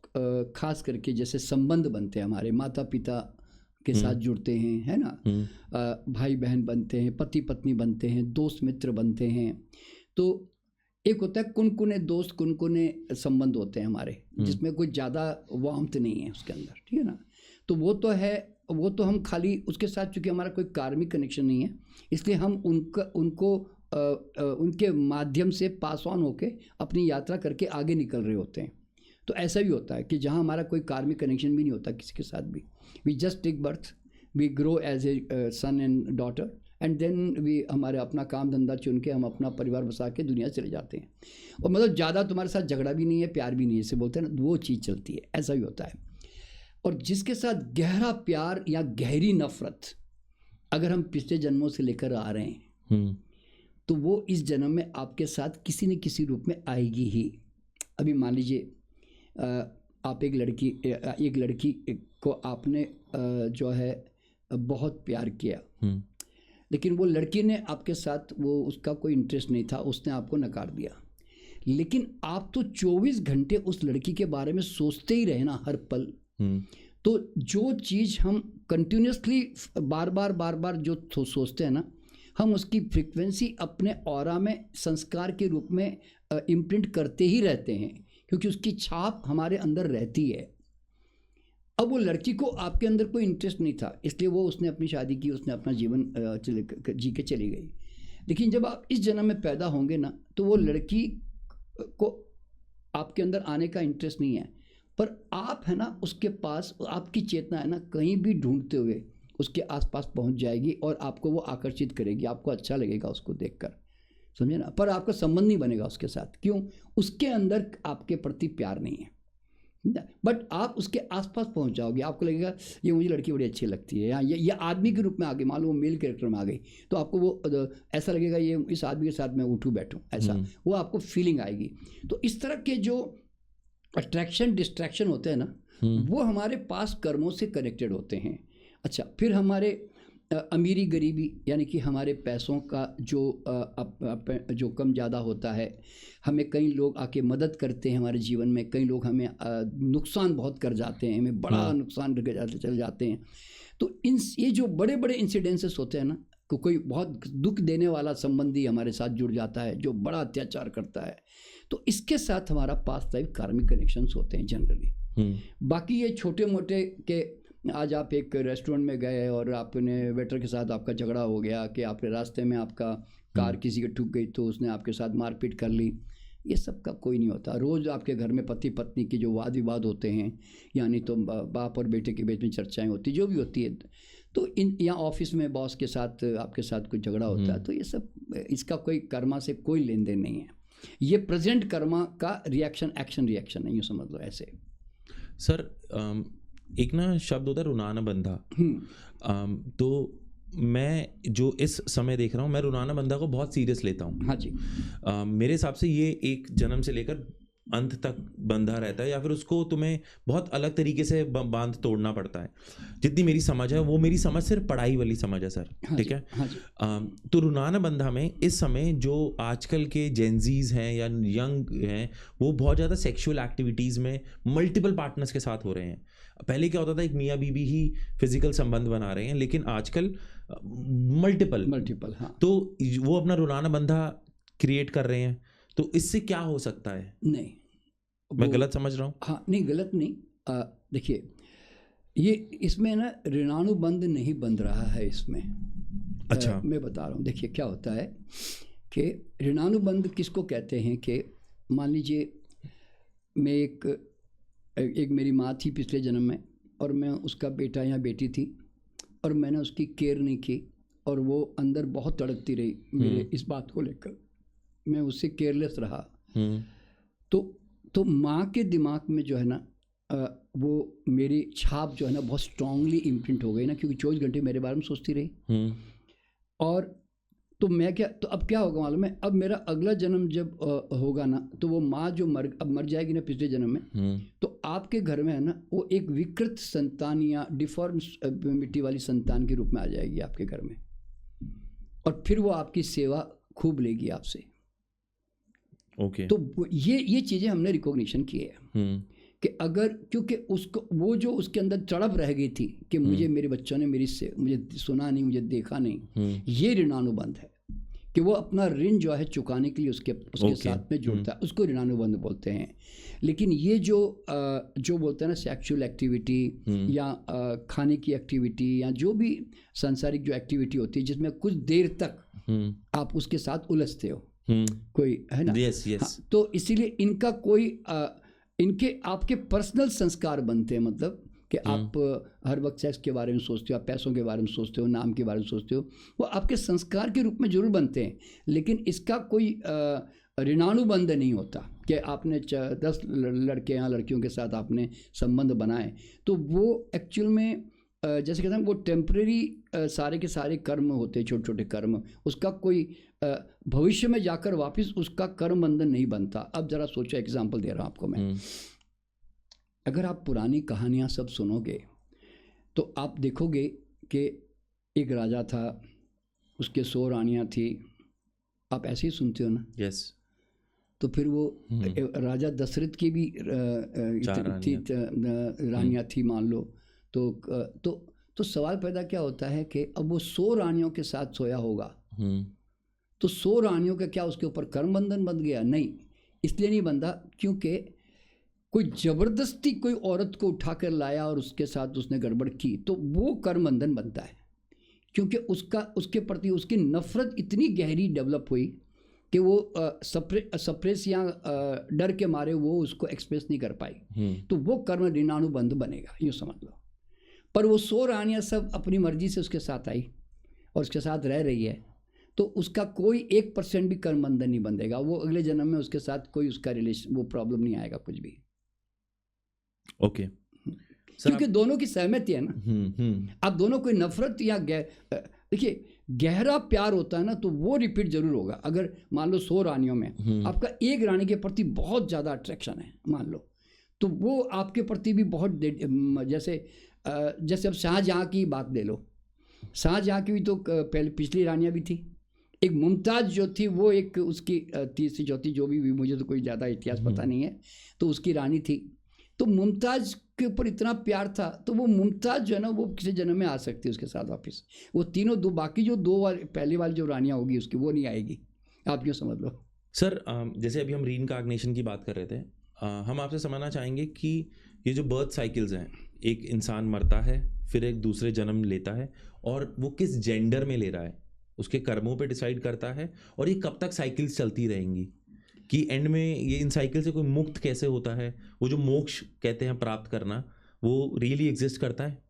खास करके जैसे संबंध बनते हैं, हमारे माता पिता के साथ जुड़ते हैं, है ना, भाई बहन बनते हैं, पति पत्नी बनते हैं, दोस्त मित्र बनते हैं। तो एक होता है कुनकुने दोस्त, कुनकुने संबंध होते हैं हमारे, जिसमें कोई ज़्यादा वार्मथ नहीं है उसके अंदर, ठीक है ना। तो वो तो है, वो तो हम खाली उसके साथ, चूँकि हमारा कोई कार्मिक कनेक्शन नहीं है, इसलिए हम उनको उनके माध्यम से पास ऑन होके अपनी यात्रा करके आगे निकल रहे होते हैं। तो ऐसा भी होता है कि जहाँ हमारा कोई कार्मिक कनेक्शन भी नहीं होता किसी के साथ भी, we just take birth, we grow as a son and daughter, and then we हमारे अपना काम धंधा चुन के हम अपना परिवार बसा के दुनिया चले जाते हैं। और मतलब ज़्यादा तुम्हारे साथ झगड़ा भी नहीं है, प्यार भी नहीं है, इसे बोलते हैं ना, वो चीज़ चलती है, ऐसा भी होता है। और जिसके साथ गहरा प्यार या गहरी नफरत अगर हम पिछले जन्मों से लेकर आ रहे हैं, तो वो इस जन्म में आपके साथ किसी न किसी रूप में आएगी ही। अभी मान लीजिए आप एक लड़की को आपने जो है बहुत प्यार किया, लेकिन वो लड़की ने आपके साथ, वो उसका कोई इंटरेस्ट नहीं था, उसने आपको नकार दिया। लेकिन आप तो 24 घंटे उस लड़की के बारे में सोचते ही रहे ना, हर पल। तो जो चीज़ हम कंटिन्यूसली बार बार जो सोचते हैं ना, हम उसकी फ्रीक्वेंसी अपने ऑरा में संस्कार के रूप में इम्प्रिंट करते ही रहते हैं, क्योंकि उसकी छाप हमारे अंदर रहती है। अब वो लड़की को आपके अंदर कोई इंटरेस्ट नहीं था, इसलिए वो उसने अपनी शादी की, उसने अपना जीवन जी के चली गई। लेकिन जब आप इस जन्म में पैदा होंगे ना, तो वो लड़की को आपके अंदर आने का इंटरेस्ट नहीं है, पर आप है ना उसके पास, आपकी चेतना है ना कहीं भी ढूंढते हुए उसके आसपास पहुंच जाएगी और आपको वो आकर्षित करेगी, आपको अच्छा लगेगा उसको देखकर, समझे ना। पर आपका संबंध नहीं बनेगा उसके साथ, क्यों? उसके अंदर आपके प्रति प्यार नहीं है। बट आप उसके आसपास पहुंच जाओगे, आपको लगेगा ये मुझे लड़की बड़ी अच्छी लगती है, या ये आदमी के रूप में आ गई, मान लो वो मेल कैरेक्टर में आ गई, तो आपको वो ऐसा लगेगा ये इस आदमी के साथ मैं उठूँ बैठूँ, ऐसा वो आपको फीलिंग आएगी। तो इस तरह के जो अट्रैक्शन डिस्ट्रैक्शन होते हैं ना, वो हमारे पास कर्मों से कनेक्टेड होते हैं। अच्छा, फिर हमारे अमीरी गरीबी, यानी कि हमारे पैसों का जो कम ज़्यादा होता है, हमें कई लोग आके मदद करते हैं हमारे जीवन में, कई लोग हमें नुकसान बहुत कर जाते हैं, हमें बड़ा नुकसान चल जाते हैं। तो ये जो बड़े बड़े इंसिडेंसेस होते हैं ना, कोई बहुत दुख देने वाला संबंधी हमारे साथ जुड़ जाता है जो बड़ा अत्याचार करता है, तो इसके साथ हमारा पास्ट लाइफ कार्मिक कनेक्शंस होते हैं जनरली। बाकी ये छोटे मोटे के, आज आप एक रेस्टोरेंट में गए और आपने वेटर के साथ आपका झगड़ा हो गया, कि आपके रास्ते में आपका कार किसी के ठुक गई तो उसने आपके साथ मारपीट कर ली, ये सब का कोई नहीं होता। रोज़ आपके घर में पति पत्नी के जो वाद विवाद होते हैं, यानी तो बाप और बेटे के बीच में चर्चाएं होती, जो भी होती है, तो या ऑफिस में बॉस के साथ आपके साथ कोई झगड़ा होता है, तो ये सब, इसका कोई कर्मा से कोई लेन देन नहीं है। ये प्रेजेंट कर्मा का रिएक्शन, एक्शन रिएक्शन है, यूँ समझ लो ऐसे। सर एक ना शब्द होता है रुनाना बंधा, तो मैं जो इस समय देख रहा हूँ, मैं रुनाना बंधा को बहुत सीरियस लेता हूँ। हाँ जी। मेरे हिसाब से ये एक जन्म से लेकर अंत तक बंधा रहता है, या फिर उसको तुम्हें बहुत अलग तरीके से बांध तोड़ना पड़ता है। जितनी मेरी समझ है, वो मेरी समझ सिर्फ पढ़ाई वाली समझ है सर। हाँ, ठीक है। हाँ जी। तो रुनाना बंधा में इस समय जो आजकल के जेनजीज हैं या यंग हैं, वो बहुत ज़्यादा सेक्सुअल एक्टिविटीज़ में मल्टीपल पार्टनर्स के साथ हो रहे हैं। पहले क्या होता था, एक मियाँ बीबी ही फिजिकल संबंध बना रहे हैं, लेकिन आजकल मल्टीपल। हाँ। तो वो अपना रुनाना बंधा क्रिएट कर रहे हैं, तो इससे क्या हो सकता है? नहीं, मैं गलत समझ रहा हूँ? हाँ, नहीं गलत नहीं। देखिए, ये इसमें ना ऋणानुबंध नहीं बंध रहा है इसमें। अच्छा। मैं बता रहा हूँ, देखिए क्या होता है कि ऋणानुबंध किसको कहते हैं, कि मान लीजिए मैं एक मेरी माँ थी पिछले जन्म में, और मैं उसका बेटा या बेटी थी, और मैंने उसकी केयर नहीं की, और वो अंदर बहुत तड़पती रही मेरे इस बात को लेकर, मैं उससे केयरलेस रहा। तो माँ के दिमाग में जो है ना, वो मेरी छाप जो है ना बहुत स्ट्रांगली इम्प्रिंट हो गई ना, क्योंकि 24 घंटे मेरे बारे में सोचती रही। और तो मैं क्या, तो अब क्या होगा मालूम है, अब मेरा अगला जन्म जब होगा ना, तो वो माँ जो अब मर जाएगी ना पिछले जन्म में, तो आपके घर में है ना वो एक विकृत संतान या डिफॉर्मिटी वाली संतान के रूप में आ जाएगी आपके घर में, और फिर वो आपकी सेवा खूब लेगी आपसे। ओके। तो ये चीज़ें हमने रिकॉग्निशन की है कि अगर, क्योंकि उसको वो जो उसके अंदर तड़प रह गई थी कि मुझे मेरे बच्चों ने मुझे सुना नहीं, मुझे देखा नहीं, ये ऋणानुबंध है, कि वो अपना ऋण जो है चुकाने के लिए उसके साथ में जुड़ता है, उसको ऋणानुबंध बोलते हैं। लेकिन ये जो बोलते हैं ना सेक्सुअल एक्टिविटी या खाने की एक्टिविटी या जो भी सांसारिक जो एक्टिविटी होती है जिसमें कुछ देर तक आप उसके साथ उलझते हो, कोई है ना। yes, yes. हाँ, तो इसीलिए इनका कोई इनके आपके पर्सनल संस्कार बनते हैं, मतलब कि आप हर वक्त सेक्स के बारे में सोचते हो, आप पैसों के बारे में सोचते हो, नाम के बारे में सोचते हो, वो आपके संस्कार के रूप में जरूर बनते हैं, लेकिन इसका कोई ऋणानुबंध नहीं होता कि आपने 10 लड़के या लड़कियों के साथ आपने संबंध बनाए, तो वो एक्चुअल में जैसे कहते हैं वो टेम्परेरी सारे के सारे कर्म होते हैं, छोटे छोटे कर्म, उसका कोई भविष्य में जाकर वापस उसका कर्म बंधन नहीं बनता। अब ज़रा सोचो, एग्जांपल दे रहा हूँ आपको मैं। अगर आप पुरानी कहानियाँ सब सुनोगे तो आप देखोगे कि एक राजा था, उसके 100 रानियाँ थी, आप ऐसे ही सुनते हो ना? यस। तो फिर वो राजा दशरथ की भी रानियाँ थी मान लो, तो सवाल पैदा क्या होता है कि अब वो 100 रानियों के साथ सोया होगा, तो 100 रानियों का क्या उसके ऊपर कर्म बंधन बंध गया? नहीं, इसलिए नहीं बंधा क्योंकि कोई जबरदस्ती कोई औरत को उठा कर लाया और उसके साथ उसने गड़बड़ की, तो वो कर्म बंधन बनता है, क्योंकि उसके प्रति उसकी नफरत इतनी गहरी डेवलप हुई कि वो सप्रेस या डर के मारे वो उसको एक्सप्रेस नहीं कर पाई, तो वो कर्म ऋणानुबंध बनेगा, यूँ समझ लो। पर वो 100 रानियाँ सब अपनी मर्जी से उसके साथ आई और उसके साथ रह रही है, तो उसका कोई 1% भी कर्म बंधन नहीं बंधेगा, वो अगले जन्म में उसके साथ कोई उसका रिलेशन, वो प्रॉब्लम नहीं आएगा कुछ भी। ओके क्योंकि दोनों की सहमति है ना। आप दोनों कोई नफरत या देखिए गहरा प्यार होता है ना, तो वो रिपीट जरूर होगा। अगर मान लो 100 रानियों में आपका एक रानी के प्रति बहुत ज़्यादा अट्रैक्शन है मान लो, तो वो आपके प्रति भी बहुत, जैसे अब शाहजहाँ की बात ले लो, शाहजहाँ की भी तो पहले पिछली रानियाँ भी थी। एक मुमताज़ जो थी वो एक उसकी तीसरी चौथी जो भी, मुझे तो कोई ज़्यादा इतिहास पता नहीं है, तो उसकी रानी थी। तो मुमताज़ के ऊपर इतना प्यार था, तो वो मुमताज़ जो है ना वो किसी जन्म में आ सकती है उसके साथ वापस। वो तीनों बाकी जो 2 पहली वाली जो रानियाँ होगी उसकी, वो नहीं आएगी, आप क्यों समझ लो। सर जैसे अभी हम रीइंकार्नेशन की बात कर रहे थे, हम आपसे समझना चाहेंगे कि ये जो बर्थ साइकिल्स हैं, एक इंसान मरता है फिर एक दूसरे जन्म लेता है, और वो किस जेंडर में ले रहा है उसके कर्मों पे डिसाइड करता है, और ये कब तक साइकिल्स चलती रहेंगी कि एंड में ये इन साइकिल से कोई मुक्त कैसे होता है? वो जो मोक्ष कहते हैं प्राप्त करना, वो रियली एग्जिस्ट करता है?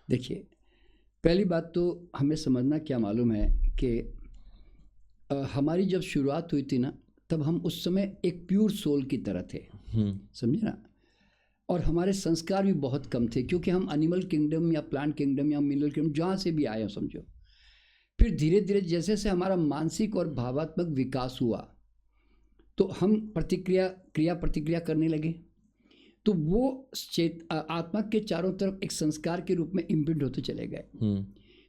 देखिए, पहली बात तो हमें समझना क्या मालूम है कि हमारी जब शुरुआत हुई थी ना, तब हम उस समय एक प्योर सोल की तरह थे, समझे ना। और हमारे संस्कार भी बहुत कम थे, क्योंकि हम एनिमल किंगडम या प्लांट किंगडम या मिनरल किंगडम जहाँ से भी आए समझो। फिर धीरे धीरे जैसे जैसे हमारा मानसिक और भावात्मक विकास हुआ, तो हम क्रिया प्रतिक्रिया करने लगे, तो वो आत्मा के चारों तरफ एक संस्कार के रूप में इम्प्रिंट होते चले गए।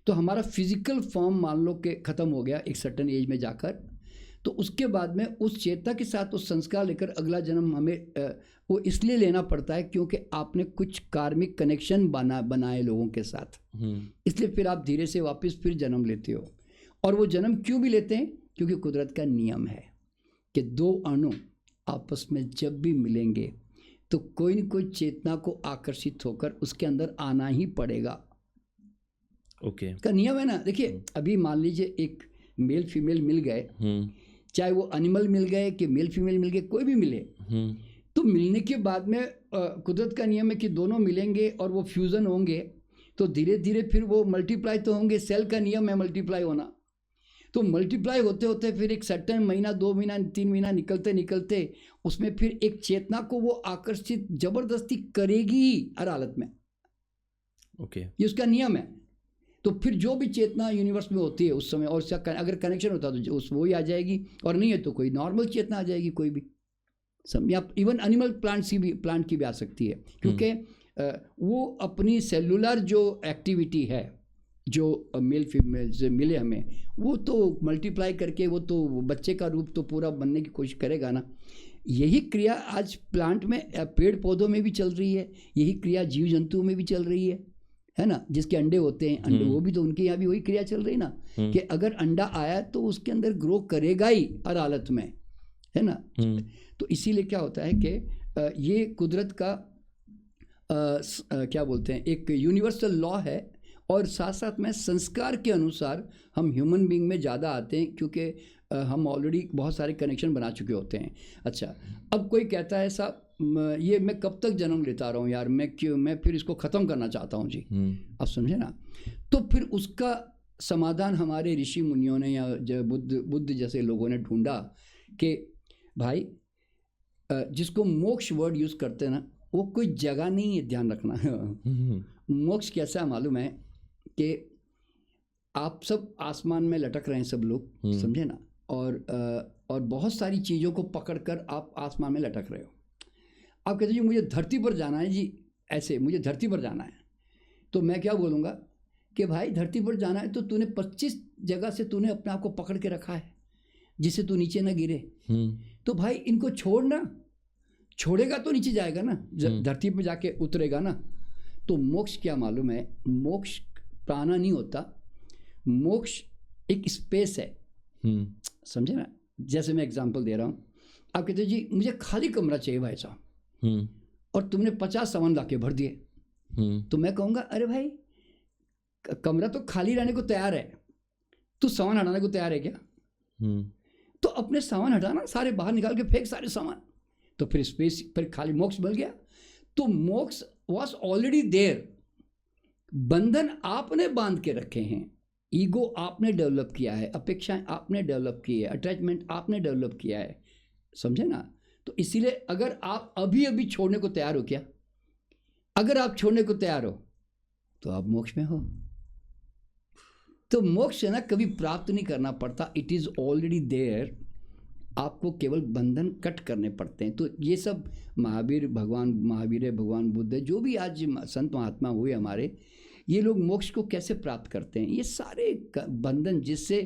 तो हमारा फिजिकल फॉर्म मान लो कि ख़त्म हो गया एक सर्टेन एज में जाकर, तो उसके बाद में उस चेतना के साथ उस संस्कार लेकर अगला जन्म हमें वो इसलिए लेना पड़ता है क्योंकि आपने कुछ कार्मिक कनेक्शन बनाए लोगों के साथ, इसलिए फिर आप धीरे से वापस फिर जन्म लेते हो। और वो जन्म क्यों भी लेते हैं? क्योंकि कुदरत का नियम है कि 2 अणु आपस में जब भी मिलेंगे तो कोई न कोई चेतना को आकर्षित होकर उसके अंदर आना ही पड़ेगा। ओके का नियम है ना। देखिए अभी मान लीजिए एक मेल फीमेल मिल गए, चाहे वो एनिमल मिल गए कि मेल फीमेल मिल गए, कोई भी मिले, तो मिलने के बाद में कुदरत का नियम है कि दोनों मिलेंगे और वो फ्यूज़न होंगे, तो धीरे धीरे फिर वो मल्टीप्लाई तो होंगे। सेल का नियम है मल्टीप्लाई होना, तो मल्टीप्लाई होते होते फिर एक सर्टेन महीना 2 महीना 3 महीना निकलते निकलते उसमें फिर एक चेतना को वो आकर्षित जबरदस्ती करेगी हर हालत में। ओके ये उसका नियम है। तो फिर जो भी चेतना यूनिवर्स में होती है उस समय, और उसका अगर कनेक्शन होता है तो उस वो ही आ जाएगी, और नहीं है तो कोई नॉर्मल चेतना आ जाएगी कोई भी। या इवन एनिमल प्लांट की भी आ सकती है, क्योंकि वो अपनी सेलुलर जो एक्टिविटी है जो मेल फीमेल से मिले हमें, वो तो मल्टीप्लाई करके वो तो बच्चे का रूप तो पूरा बनने की कोशिश करेगा ना। यही क्रिया आज प्लांट में, पेड़ पौधों में भी चल रही है, यही क्रिया जीव जंतुओं में भी चल रही है ना। जिसके अंडे होते हैं, अंडे वो भी तो उनके यहाँ भी वही क्रिया चल रही ना, कि अगर अंडा आया तो उसके अंदर ग्रो करेगा ही हर हालत में, है ना। तो इसीलिए क्या होता है कि ये कुदरत का क्या बोलते हैं, एक यूनिवर्सल लॉ है। और साथ साथ में संस्कार के अनुसार हम ह्यूमन बीइंग में ज़्यादा आते हैं, क्योंकि हम ऑलरेडी बहुत सारे कनेक्शन बना चुके होते हैं। अच्छा, अब कोई कहता है साहब ये मैं कब तक जन्म लेता रहा हूँ यार, मैं फिर इसको ख़त्म करना चाहता हूँ जी। आप समझे ना। तो फिर उसका समाधान हमारे ऋषि मुनियों ने या बुद्ध जैसे लोगों ने ढूंढा कि भाई जिसको मोक्ष वर्ड यूज़ करते हैं ना, वो कोई जगह नहीं है, ध्यान रखना। मोक्ष कैसा मालूम है कि आप सब आसमान में लटक रहे हैं सब लोग, समझे ना, और बहुत सारी चीज़ों को पकड़कर आप आसमान में लटक रहे हो। आप कहते जी मुझे धरती पर जाना है जी, ऐसे मुझे धरती पर जाना है, तो मैं क्या बोलूँगा कि भाई धरती पर जाना है तो तूने 25 जगह से तूने अपने आप को पकड़ के रखा है जिससे तू नीचे ना गिरे। तो भाई इनको छोड़ना, छोड़ेगा तो नीचे जाएगा ना, धरती पर जाके उतरेगा ना। तो मोक्ष क्या मालूम है, मोक्ष प्राणा नहीं होता, मोक्ष एक स्पेस है, समझे ना। जैसे मैं एग्जांपल दे रहा हूँ, आप कहते हो जी मुझे खाली कमरा चाहिए भाई साहब, और तुमने 50 सामान ला के भर दिए, तो मैं कहूँगा अरे भाई कमरा तो खाली रहने को तैयार है, तू सामान हटाने को तैयार है क्या? तो अपने सामान हटाना, सारे बाहर निकाल के फेंक सारे सामान, तो फिर स्पेस, फिर खाली मोक्ष मिल गया। तो मोक्ष वॉज ऑलरेडी देयर। बंधन आपने बांध के रखे हैं, ईगो आपने डेवलप किया है, अपेक्षाएं आपने डेवलप की है, अटैचमेंट आपने डेवलप किया है, समझे ना। तो इसीलिए अगर आप अभी अभी छोड़ने को तैयार हो, क्या अगर आप छोड़ने को तैयार हो तो आप मोक्ष में हो। तो मोक्ष है ना कभी प्राप्त नहीं करना पड़ता, इट इज ऑलरेडी देयर। आपको केवल बंधन कट करने पड़ते हैं। तो ये सब महावीर भगवान बुद्ध, जो भी आज संत महात्मा हुए हमारे, ये लोग मोक्ष को कैसे प्राप्त करते हैं? ये सारे बंधन जिससे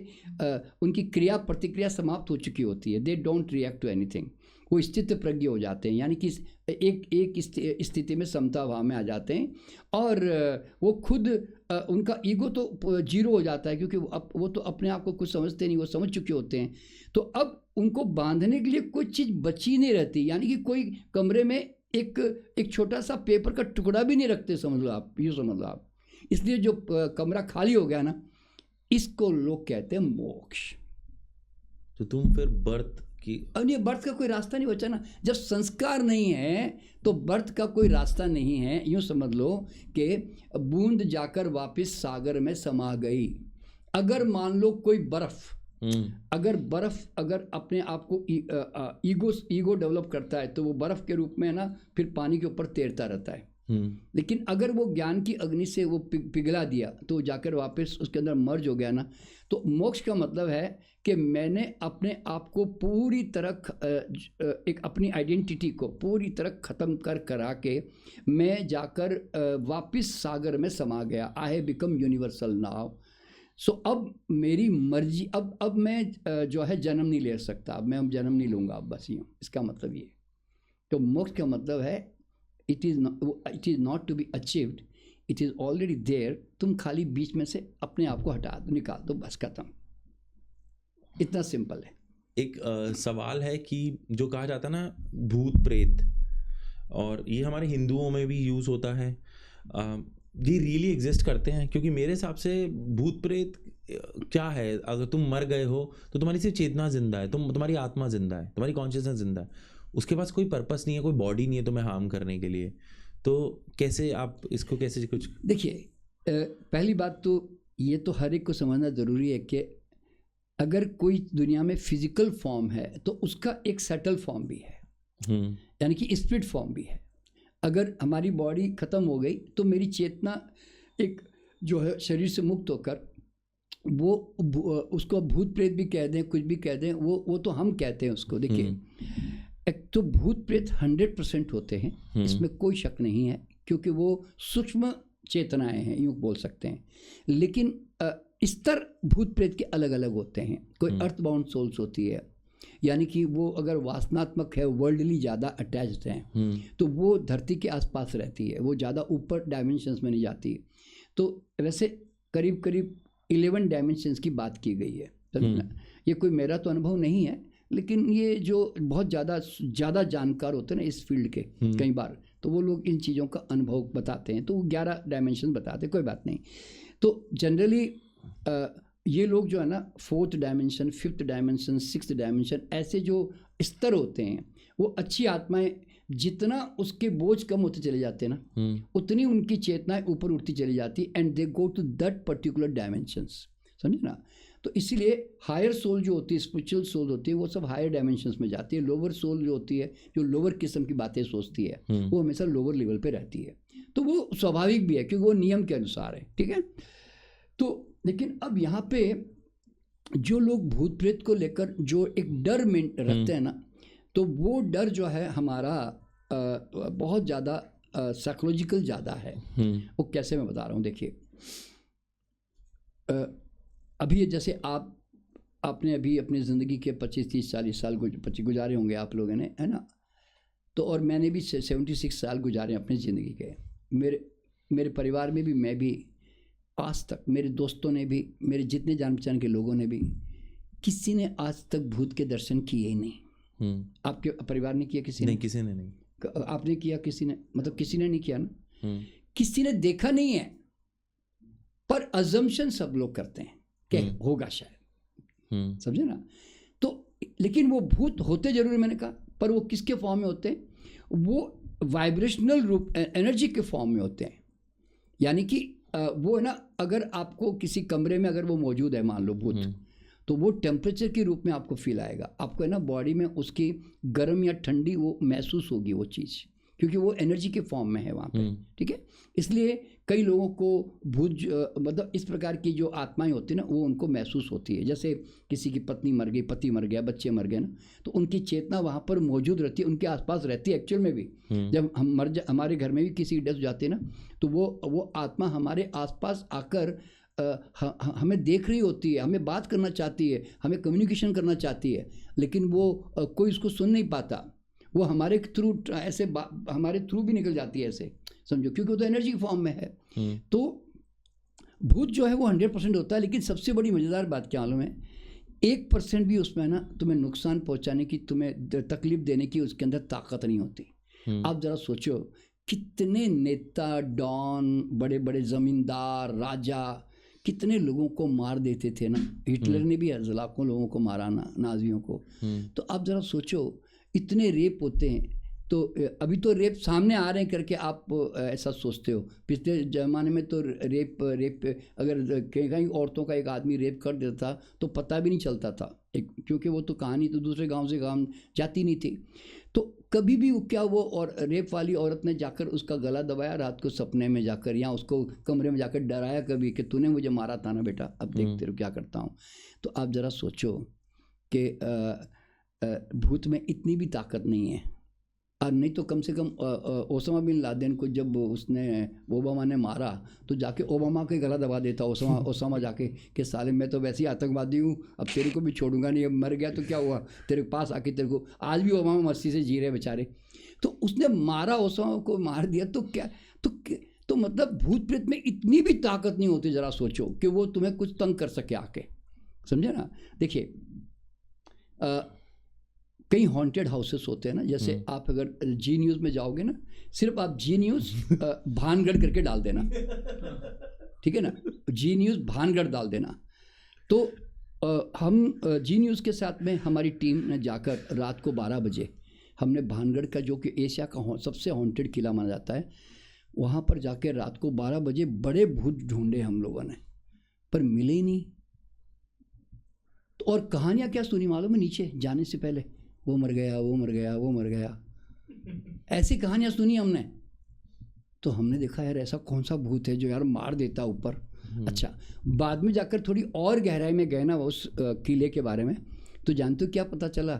उनकी क्रिया प्रतिक्रिया समाप्त हो चुकी होती है, they don't react to anything, वो स्थित प्रज्ञ हो जाते हैं, यानी कि एक स्थिति में समता भाव में आ जाते हैं, और वो खुद उनका ईगो तो जीरो हो जाता है, क्योंकि वो तो अपने आप को कुछ समझते नहीं, वो समझ चुके होते हैं। तो अब उनको बांधने के लिए कोई चीज़ बची नहीं रहती, यानी कि कोई कमरे में एक छोटा सा पेपर का टुकड़ा भी नहीं रखते, समझ लो आप, यूँ समझ लो आप। इसलिए जो कमरा खाली हो गया ना, इसको लोग कहते हैं मोक्ष। तो तुम फिर बर्थ की, अब ये बर्थ का कोई रास्ता नहीं बचा ना। जब संस्कार नहीं है तो बर्थ का कोई रास्ता नहीं है। यूँ समझ लो कि बूंद जाकर वापस सागर में समा गई। अगर मान लो कोई बर्फ, अगर अपने आप को ईगो डेवलप करता है तो वो बर्फ के रूप में है ना, फिर पानी के ऊपर तैरता रहता है। लेकिन अगर वो ज्ञान की अग्नि से वो पिघला दिया तो जाकर वापस उसके अंदर मर्ज हो गया ना। तो मोक्ष का मतलब है कि मैंने अपने आप को पूरी तरह एक अपनी आइडेंटिटी को पूरी तरह ख़त्म करा के मैं जाकर वापस सागर में समा गया। I have become universal now. So अब मेरी मर्जी, अब मैं जो है जन्म नहीं ले सकता, अब मैं जन्म नहीं लूँगा, अब बस यूँ, इसका मतलब ये। तो मोक्ष का मतलब है it is not to be achieved, it is already there. तुम खाली बीच में से अपने आप को हटा दो, निकाल दो, बस खत्म। इतना सिंपल है। एक सवाल है कि जो कहा जाता है ना भूत प्रेत, और ये हमारे हिंदुओं में भी यूज़ होता है, ये रियली एग्जिस्ट करते हैं? क्योंकि मेरे हिसाब से भूत प्रेत क्या है, अगर तुम मर गए हो तो तुम्हारी सिर्फ चेतना जिंदा है, तुम्हारी आत्मा जिंदा है, तुम्हारी कॉन्शियसनेस जिंदा है, उसके पास कोई पर्पस नहीं है, कोई बॉडी नहीं है तुम्हें हार्म करने के लिए। तो कैसे आप इसको कैसे कुछ देखिए, पहली बात तो ये तो हर एक को समझना ज़रूरी है कि अगर कोई दुनिया में फिजिकल फॉर्म है तो उसका एक सटल फॉर्म भी है, यानी कि स्पिरिट फॉर्म भी है। अगर हमारी बॉडी ख़त्म हो गई तो मेरी चेतना एक जो है शरीर से मुक्त होकर, वो उसको भूत प्रेत भी कह दें, कुछ भी कह दें, वो तो हम कहते हैं उसको। देखिए, एक तो भूत प्रेत 100% होते हैं, इसमें कोई शक नहीं है, क्योंकि वो सूक्ष्म चेतनाएं हैं, यूँ बोल सकते हैं। लेकिन स्तर भूत प्रेत के अलग अलग होते हैं। कोई अर्थ बाउंड सोल्स होती है, यानी कि वो अगर वासनात्मक है, वर्ल्डली ज़्यादा अटैच्ड हैं, तो वो धरती के आसपास रहती है, वो ज़्यादा ऊपर डायमेंशंस में नहीं जाती। तो वैसे करीब करीब 11 डायमेंशंस की बात की गई है। ये कोई मेरा तो अनुभव नहीं है, लेकिन ये जो बहुत ज़्यादा जानकार होते हैं ना इस फील्ड के, कई बार तो वो लोग इन चीज़ों का अनुभव बताते हैं, तो वो 11 डायमेंशन बताते हैं, कोई बात नहीं। तो जनरली ये लोग जो है ना 4th dimension, 5th dimension, 6th dimension, ऐसे जो स्तर होते हैं, वो अच्छी आत्माएं जितना उसके बोझ कम होते चले जाते हैं ना, उतनी उनकी चेतनाएं ऊपर उठती चली जाती, and they go to that particular dimensions, समझे ना। तो इसीलिए हायर सोल जो होती है, स्पिरिचुअल सोल होती है, वो सब हायर डायमेंशंस में जाती है। लोअर सोल जो होती है, जो लोअर किस्म की बातें सोचती है, वो हमेशा लोअर लेवल पे रहती है। तो वो स्वाभाविक भी है, क्योंकि वो नियम के अनुसार है, ठीक है। तो लेकिन अब यहाँ पे जो लोग भूत प्रेत को लेकर जो एक डर में रखते हैं ना, तो वो डर जो है हमारा बहुत ज़्यादा साइकोलॉजिकल ज़्यादा है। वो कैसे मैं बता रहा हूँ, देखिए, अभी जैसे आपने अभी अपनी ज़िंदगी के 25, 30, 40 साल गुजारे होंगे आप लोगों ने, है ना? तो और मैंने भी 76 साल गुजारे अपनी ज़िंदगी के। मेरे परिवार में भी, मैं भी आज तक, मेरे दोस्तों ने भी, मेरे जितने जान पहचान के लोगों ने भी, किसी ने आज तक भूत के दर्शन किए ही नहीं। आपके परिवार ने किया? किसी नहीं, किसी ने नहीं। आपने किया? किसी ने, मतलब किसी ने नहीं किया ना। किसी ने देखा नहीं है, पर अजम्पशन सब लोग करते हैं कि होगा शायद, समझे ना? तो लेकिन वो भूत होते जरूर, मैंने कहा, पर वो किसके फॉर्म में होते हैं? वो वाइब्रेशनल रूप, एनर्जी के फॉर्म में होते हैं। यानी कि वो है ना, अगर आपको किसी कमरे में अगर वो मौजूद है, मान लो भूत, तो वो टेम्परेचर के रूप में आपको फील आएगा। आपको है ना बॉडी में उसकी गर्म या ठंडी वो महसूस होगी वो चीज़, क्योंकि वो एनर्जी के फॉर्म में है वहाँ पे, ठीक है? इसलिए कई लोगों को भूत मतलब इस प्रकार की जो आत्माएं होती है ना, वो उनको महसूस होती है। जैसे किसी की पत्नी मर गई, पति मर गया, बच्चे मर गए ना, तो उनकी चेतना वहाँ पर मौजूद रहती है, उनके आसपास रहती है एक्चुअल में भी। जब हम हमारे घर में भी किसी डेथ हो जाती है ना, तो वो आत्मा हमारे आसपास आकर हमें देख रही होती है, हमें बात करना चाहती है, हमें कम्युनिकेशन करना चाहती है, लेकिन वो कोई उसको सुन नहीं पाता। वो हमारे थ्रू ऐसे हमारे थ्रू भी निकल जाती है ऐसे, समझो, क्योंकि वो तो एनर्जी के फॉर्म में है। तो भूत जो है वो 100% होता है, लेकिन सबसे बड़ी मज़ेदार बात क्या मालूम है? 1% भी उसमें ना तुम्हें नुकसान पहुंचाने की, तुम्हें तकलीफ देने की उसके अंदर ताकत नहीं होती। आप ज़रा सोचो, कितने नेता, डॉन, बड़े बड़े ज़मींदार, राजा, कितने लोगों को मार देते थे ना। हिटलर ने भी लाखों लोगों को मारा ना, नाजियों को। तो आप ज़रा सोचो, इतने रेप होते हैं, तो अभी तो रेप सामने आ रहे हैं करके आप ऐसा सोचते हो। पिछले ज़माने में तो रेप अगर कहीं औरतों का एक आदमी रेप कर देता तो पता भी नहीं चलता था, क्योंकि वो तो कहानी तो दूसरे गांव से गांव जाती नहीं थी। तो कभी भी क्या वो और रेप वाली औरत ने जाकर उसका गला दबाया रात को सपने में जाकर, या उसको कमरे में जाकर डराया कभी कि तूने मुझे मारा था ना बेटा, अब देखते रहो क्या करता हूँ? तो आप ज़रा सोचो कि भूत में इतनी भी ताकत नहीं है। और नहीं तो कम से कम ओसामा बिन लादेन को जब उसने ओबामा ने मारा तो जाके ओबामा के गला दबा देता ओसामा जाके कि साले मैं तो वैसे ही आतंकवादी हूँ, अब तेरे को भी छोड़ूंगा नहीं, अब मर गया तो क्या हुआ, तेरे पास आके तेरे को, आज भी ओबामा मस्ती से जी रहे बेचारे। तो उसने मारा, ओसामा को मार दिया, तो क्या तो मतलब भूत प्रेत में इतनी भी ताकत नहीं होती, ज़रा सोचो, कि वो तुम्हें कुछ तंग कर सके आके, समझे ना? देखिए कई हॉन्टेड हाउसेस होते हैं ना, जैसे आप अगर जी न्यूज़ में जाओगे ना, सिर्फ आप जी न्यूज़ भानगढ़ करके डाल देना, ठीक है ना? जी न्यूज़ भानगढ़ डाल देना, तो हम जी न्यूज़ के साथ में हमारी टीम ने जाकर रात को 12 बजे हमने भानगढ़ का, जो कि एशिया का सबसे हॉन्टेड किला माना जाता है, वहाँ पर जाके रात को 12 बजे बड़े भूत ढूंढे हम लोगों ने, पर मिले ही नहीं। तो और कहानियाँ क्या सुनी मालूम है? नीचे जाने से पहले वो मर गया, वो मर गया, वो मर गया, ऐसी कहानियाँ सुनी हमने। तो हमने देखा यार ऐसा कौन सा भूत है जो यार मार देता ऊपर। अच्छा, बाद में जाकर थोड़ी और गहराई में गए ना उस किले के बारे में, तो जानते हो क्या पता चला?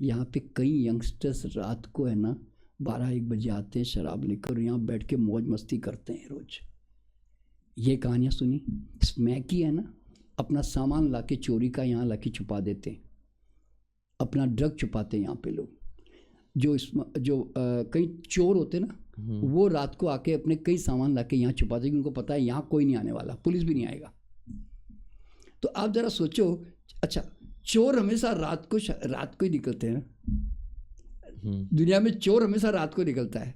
यहाँ पे कई यंगस्टर्स रात को है ना 12-1 बजे आते हैं शराब लेकर, यहाँ बैठ के मौज मस्ती करते हैं रोज। ये कहानियाँ सुनी। स्मैकी है ना, अपना सामान लाके चोरी का यहाँ लाके छुपा देते हैं, अपना ड्रग छुपाते हैं यहाँ पे लोग। जो कई चोर होते ना, वो रात को आके अपने कई सामान लाके यहाँ छुपाते हैं, क्योंकि उनको पता है यहाँ कोई नहीं आने वाला, पुलिस भी नहीं आएगा। तो आप ज़रा सोचो, अच्छा चोर हमेशा रात को ही निकलते हैं ना, दुनिया में चोर हमेशा रात को निकलता है,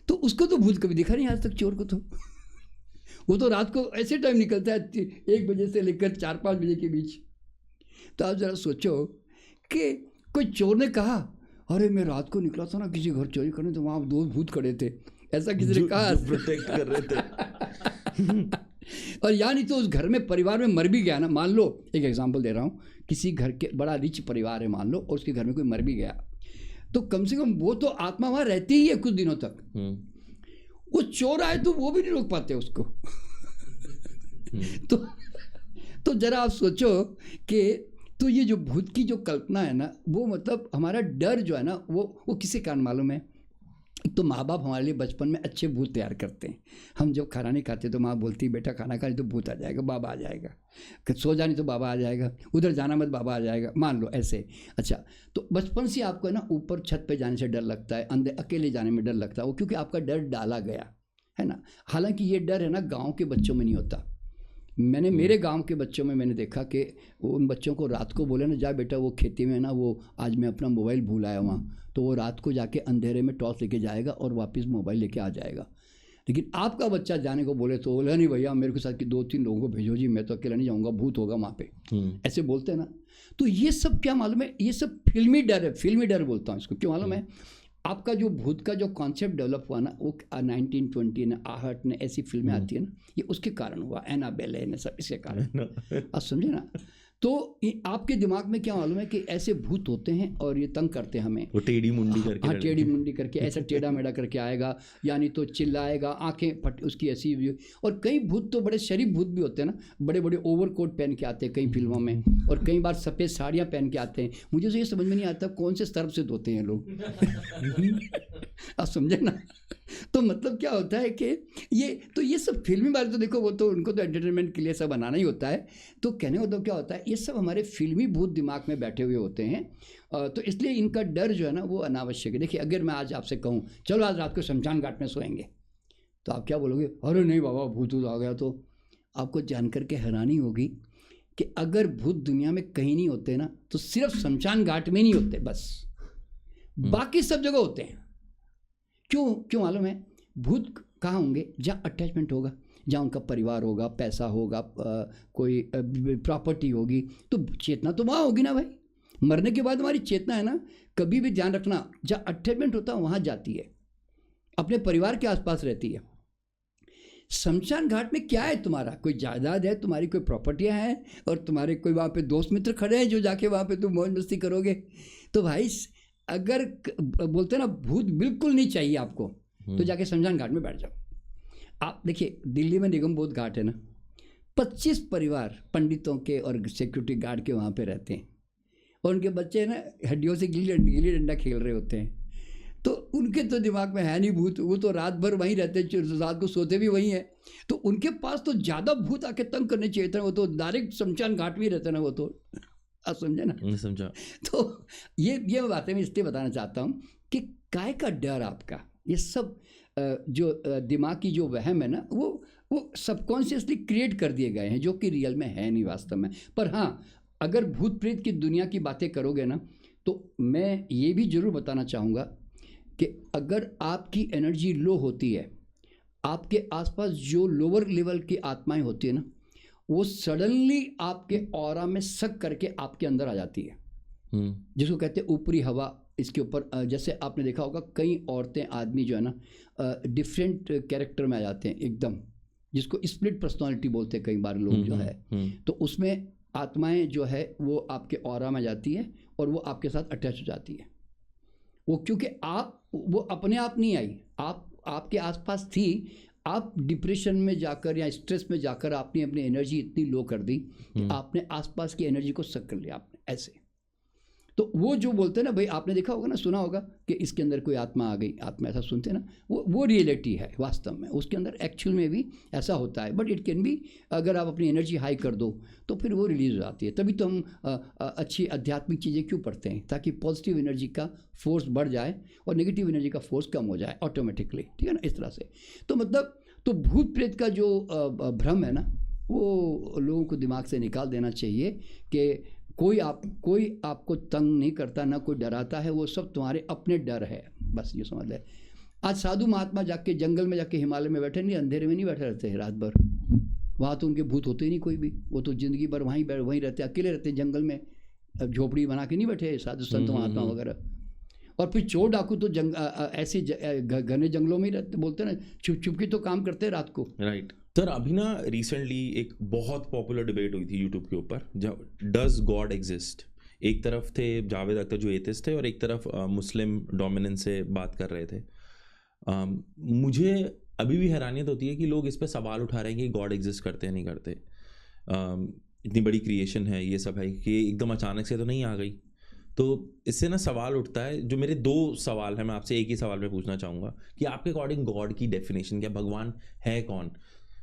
तो उसको तो भूत कभी दिखा नहीं आज तक चोर को। तो वो तो रात को ऐसे टाइम निकलता है 1 बजे से लेकर 4-5 बजे के बीच। तो आप ज़रा सोचो कि कोई चोर ने कहा अरे मैं रात को निकला था ना किसी घर चोरी करने, तो वहाँ 2 भूत खड़े थे, ऐसा किसी ने कहा, प्रोटेक्ट कर रहे थे। और या नहीं तो उस घर में परिवार में मर भी गया ना, मान लो एक एग्जांपल दे रहा हूँ, किसी घर के बड़ा रिच परिवार है मान लो, और उसके घर में कोई मर भी गया, तो कम से कम वो तो आत्मा वहाँ रहती ही है कुछ दिनों तक। वो चोर आए तो वो भी नहीं रोक पाते उसको। तो जरा आप सोचो कि तो ये जो भूत की जो कल्पना है ना, वो मतलब हमारा डर जो है ना, वो किसी कारण मालूम है? एक तो माँ बाप हमारे लिए बचपन में अच्छे भूत तैयार करते हैं। हम जब खाना नहीं खाते तो माँ बोलती है बेटा खाना खा नहीं तो भूत आ जाएगा, बाबा आ जाएगा, सो जा नहीं तो बाबा आ जाएगा, उधर जाना मत बाबा आ जाएगा, मान लो ऐसे। अच्छा, तो बचपन से आपको है ना ऊपर छत पे जाने से डर लगता है, अंदर अकेले जाने में डर लगता है, वो क्योंकि आपका डर डाला गया है ना। हालांकि ये डर है ना गाँव के बच्चों में नहीं होता। मैंने मेरे गांव के बच्चों में मैंने देखा कि उन बच्चों को रात को बोले ना जा बेटा वो खेती में ना वो आज मैं अपना मोबाइल भूल आया वहाँ, तो वो रात को जाके अंधेरे में टॉर्च लेके जाएगा और वापस मोबाइल लेके आ जाएगा। लेकिन आपका बच्चा जाने को बोले तो बोला नहीं भैया मेरे के साथ कि 2-3 लोगों को भेजो जी, मैं तो अकेला नहीं जाऊँगा, भूत होगा वहाँ पे, ऐसे बोलते हैं ना। तो ये सब क्या मालूम है, ये सब फिल्मी डर है, फिल्मी डर बोलता हूँ इसको। क्यों मालूम है, आपका जो भूत का जो कॉन्सेप्ट डेवलप हुआ ना वो 1920 ने आहट ने ऐसी फिल्में आती है ना, ये उसके कारण हुआ, एनाबेल है सब इसके कारण। आप समझे ना। तो आपके दिमाग में क्या मालूम है कि ऐसे भूत होते हैं और ये तंग करते हैं हमें, वो टेढ़ी मुंडी करके, हाँ टेढ़ी मुंडी करके ऐसा टेढ़ा मेढ़ा करके आएगा, यानी तो चिल्लाएगा, आंखें फट उसकी ऐसी। और कई भूत तो बड़े शरीफ भूत भी होते हैं ना, बड़े बड़े ओवरकोट पहन के आते हैं कई फिल्मों में, और कई बार सफ़ेद साड़ियाँ पहन के आते हैं। मुझे तो ये समझ में नहीं आता कौन से सर्फ से धोते हैं लोग। आप समझे ना। तो मतलब क्या होता है कि ये सब फिल्मी वाले तो देखो वो तो उनको तो एंटरटेनमेंट के लिए सब बनाना ही होता है। तो कहने को तो क्या होता है, ये सब हमारे फिल्मी भूत दिमाग में बैठे हुए होते हैं। तो इसलिए इनका डर जो है ना वो अनावश्यक है। देखिए अगर मैं आज आपसे कहूँ चलो आज रात को शमशान घाट में सोएंगे, तो आप क्या बोलोगे, अरे नहीं बाबा भूत आ गया। तो आपको जानकर के हैरानी होगी कि अगर भूत दुनिया में कहीं नहीं होते ना तो सिर्फ शमशान घाट में नहीं होते बस, बाकी सब जगह होते हैं। क्यों मालूम है, भूत कहाँ होंगे, जहाँ अटैचमेंट होगा, जहाँ उनका परिवार होगा, पैसा होगा, कोई प्रॉपर्टी होगी, तो चेतना तो वहाँ होगी ना भाई। मरने के बाद हमारी चेतना है ना, कभी भी ध्यान रखना, जहाँ अटैचमेंट होता है वहाँ जाती है, अपने परिवार के आसपास रहती है। शमशान घाट में क्या है, तुम्हारा कोई जायदाद है, तुम्हारी कोई प्रॉपर्टियाँ हैं, और तुम्हारे कोई वहाँ पे दोस्त मित्र खड़े हैं जो जाके वहाँ पे तुम मौज मस्ती करोगे। तो भाई अगर बोलते हैं ना भूत बिल्कुल नहीं चाहिए आपको, तो जाके शमशान घाट में बैठ जाओ। आप देखिए दिल्ली में निगम बोध घाट है ना, 25 परिवार पंडितों के और सिक्योरिटी गार्ड के वहाँ पे रहते हैं, और उनके बच्चे ना हड्डियों से गिल्ली डंडा खेल रहे होते हैं। तो उनके तो दिमाग में है नहीं भूत, वो तो रात भर वहीं रहते हैं, रात को सोते भी वहीं हैं। तो उनके पास तो ज़्यादा भूत आके तंग करने चाहिए था, वो तो डायरेक्ट शमशान घाट में ही रहते ना वो तो। आप समझे ना। समझा। तो ये बातें मैं इसलिए बताना चाहता हूँ कि काय का डर आपका, ये सब जो दिमाग की जो वहम है ना वो सबकॉन्शियसली क्रिएट कर दिए गए हैं, जो कि रियल में है नहीं वास्तव में। पर हाँ, अगर भूत प्रेत की दुनिया की बातें करोगे ना, तो मैं ये भी ज़रूर बताना चाहूँगा कि अगर आपकी एनर्जी लो होती है, आपके आसपास जो लोअर लेवल की आत्माएं होती है ना, वो सडनली आपके ऑरा में सक करके आपके अंदर आ जाती है, जिसको कहते हैं ऊपरी हवा। इसके ऊपर जैसे आपने देखा होगा कई औरतें आदमी जो है ना डिफरेंट कैरेक्टर में आ जाते हैं एकदम, जिसको स्प्लिट पर्सनालिटी बोलते हैं कई बार लोग जो है। तो उसमें आत्माएं जो है वो आपके ऑरा में जाती है और वो आपके साथ अटैच हो जाती है। वो क्योंकि वो अपने आप नहीं आई, आपके आसपास थी, आप डिप्रेशन में जाकर या स्ट्रेस में जाकर आपने अपनी एनर्जी इतनी लो कर दी कि आपने आसपास की एनर्जी को सक कर लिया आपने ऐसे। तो वो जो बोलते हैं ना भाई, आपने देखा होगा ना, सुना होगा कि इसके अंदर कोई आत्मा आ गई, आत्मा ऐसा सुनते हैं ना, वो रियलिटी है वास्तव में, उसके अंदर एक्चुअल में भी ऐसा होता है। बट इट कैन बी, अगर आप अपनी एनर्जी हाई कर दो तो फिर वो रिलीज हो जाती है। तभी तो हम अच्छी आध्यात्मिक चीज़ें क्यों पढ़ते हैं, ताकि पॉजिटिव एनर्जी का फोर्स बढ़ जाए और नेगेटिव एनर्जी का फोर्स कम हो जाए ऑटोमेटिकली, ठीक है ना, इस तरह से। तो मतलब तो भूत प्रेत का जो भ्रम है ना, वो लोगों को दिमाग से निकाल देना चाहिए कि कोई आपको तंग नहीं करता, ना कोई डराता है, वो सब तुम्हारे अपने डर है, बस ये समझ ले। आज साधु महात्मा जाके जंगल में जाके हिमालय में बैठे नहीं, अंधेरे में नहीं बैठे रहते हैं रात भर, वहाँ तो उनके भूत होते ही नहीं कोई भी, वो तो ज़िंदगी भर वहीं रहते, अकेले रहते जंगल में, झोपड़ी बना के नहीं बैठे साधु संत महात्मा वगैरह। और फिर चोर डाकू तो ऐसे घने जंगलों में ही रहते, बोलते ना छुप के तो काम करते हैं रात को। राइट सर, अभी ना रिसेंटली एक बहुत पॉपुलर डिबेट हुई थी यूट्यूब के ऊपर, जब डज गॉड एग्जिस्ट। एक तरफ थे जावेद अख्तर जो एथिस्ट थे, और एक तरफ मुस्लिम डोमिनेंस से बात कर रहे थे। मुझे अभी भी हैरानियत होती है कि लोग इस पर सवाल उठा रहे हैं कि गॉड एग्जिस्ट करते हैं नहीं करते। इतनी बड़ी क्रिएशन है, ये सब है कि एकदम अचानक से तो नहीं आ गई। तो इससे ना सवाल उठता है, जो मेरे 2 सवाल हैं, मैं आपसे एक ही सवाल में पूछना चाहूँगा कि आपके अकॉर्डिंग गॉड की डेफिनेशन क्या, भगवान है कौन?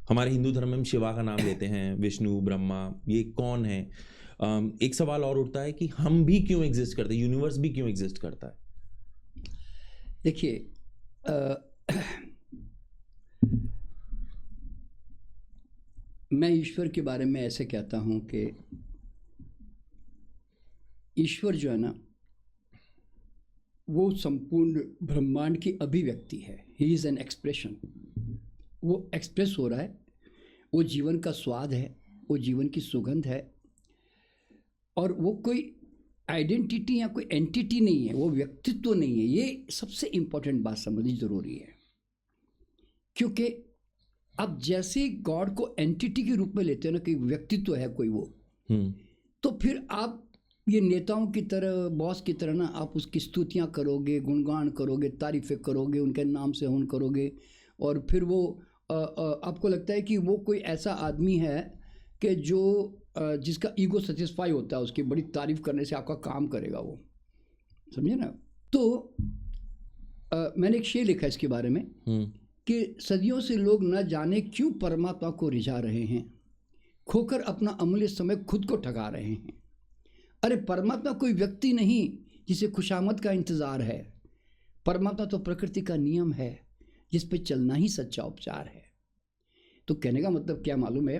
हमारे हिंदू धर्म में हम शिवा का नाम लेते हैं, विष्णु, ब्रह्मा, ये कौन है? एक सवाल और उठता है कि हम भी क्यों एग्जिस्ट करते हैं, यूनिवर्स भी क्यों एग्जिस्ट करता है? देखिए, मैं ईश्वर के बारे में ऐसे कहता हूँ कि ईश्वर जो है ना, वो संपूर्ण ब्रह्मांड की अभिव्यक्ति है। He is an expression. वो एक्सप्रेस हो रहा है, वो जीवन का स्वाद है, वो जीवन की सुगंध है, और वो कोई आइडेंटिटी या कोई एंटिटी नहीं है, वो व्यक्तित्व नहीं है। ये सबसे इम्पोर्टेंट बात समझनी ज़रूरी है, क्योंकि अब जैसे गॉड को एंटिटी के रूप में लेते हो ना कि व्यक्तित्व है कोई वो, तो फिर आप ये नेताओं की तरह, बॉस की तरह ना आप उसकी स्तुतियाँ करोगे, गुणगान करोगे, तारीफ़ें करोगे, उनके नाम से होन करोगे, और फिर वो आपको लगता है कि वो कोई ऐसा आदमी है कि जो जिसका ईगो सेटिस्फाई होता है, उसकी बड़ी तारीफ़ करने से आपका काम करेगा वो, समझे ना। तो मैंने एक शेर लिखा इसके बारे में कि सदियों से लोग न जाने क्यों परमात्मा को रिझा रहे हैं, खोकर अपना अमूल्य समय खुद को ठगा रहे हैं। अरे परमात्मा कोई व्यक्ति नहीं जिसे खुशामद का इंतज़ार है, परमात्मा तो प्रकृति का नियम है जिस पे चलना ही सच्चा उपचार है। तो कहने का मतलब क्या मालूम है,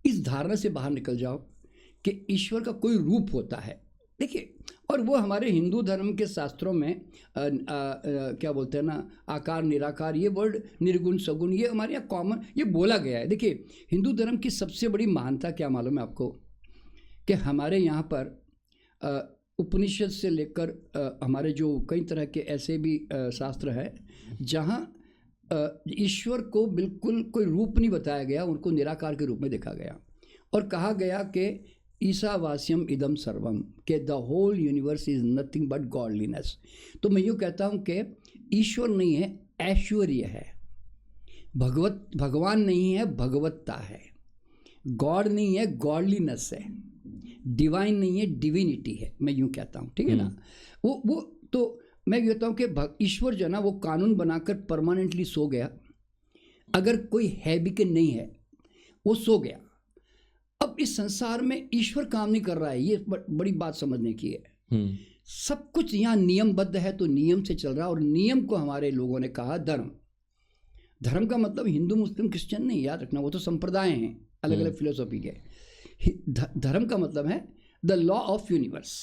इस धारणा से बाहर निकल जाओ कि ईश्वर का कोई रूप होता है। देखिए, और वो हमारे हिंदू धर्म के शास्त्रों में क्या बोलते हैं ना, आकार निराकार, ये वर्ड निर्गुण सगुण, ये हमारे यहाँ कॉमन ये बोला गया है। देखिए, हिंदू धर्म की सबसे बड़ी महानता क्या मालूम है आपको, कि हमारे यहाँ पर उपनिषद से लेकर हमारे जो कई तरह के ऐसे भी शास्त्र है जहाँ ईश्वर को बिल्कुल कोई रूप नहीं बताया गया, उनको निराकार के रूप में देखा गया और कहा गया कि ईशावास्यम इदम सर्वम, के the whole universe is nothing but godliness. तो मैं यूँ कहता हूँ कि ईश्वर नहीं है, ऐश्वर्य है। भगवान नहीं है, भगवत्ता है। गॉड नहीं है, गॉडलीनेस है। डिवाइन नहीं है, डिविनिटी है। मैं यूँ कहता हूँ, ठीक है ना। वो तो मैं कहता हूँ कि ईश्वर जो है ना, वो कानून बनाकर परमानेंटली सो गया। अगर कोई है भी कि नहीं है, वो सो गया। अब इस संसार में ईश्वर काम नहीं कर रहा है, ये बड़ी बात समझने की है। सब कुछ यहाँ नियमबद्ध है, तो नियम से चल रहा है। और नियम को हमारे लोगों ने कहा धर्म। धर्म का मतलब हिंदू, मुस्लिम, क्रिश्चियन नहीं, याद रखना, वो तो संप्रदाय हैं, अलग अलग फिलोसॉफी के। धर्म का मतलब है द लॉ ऑफ यूनिवर्स।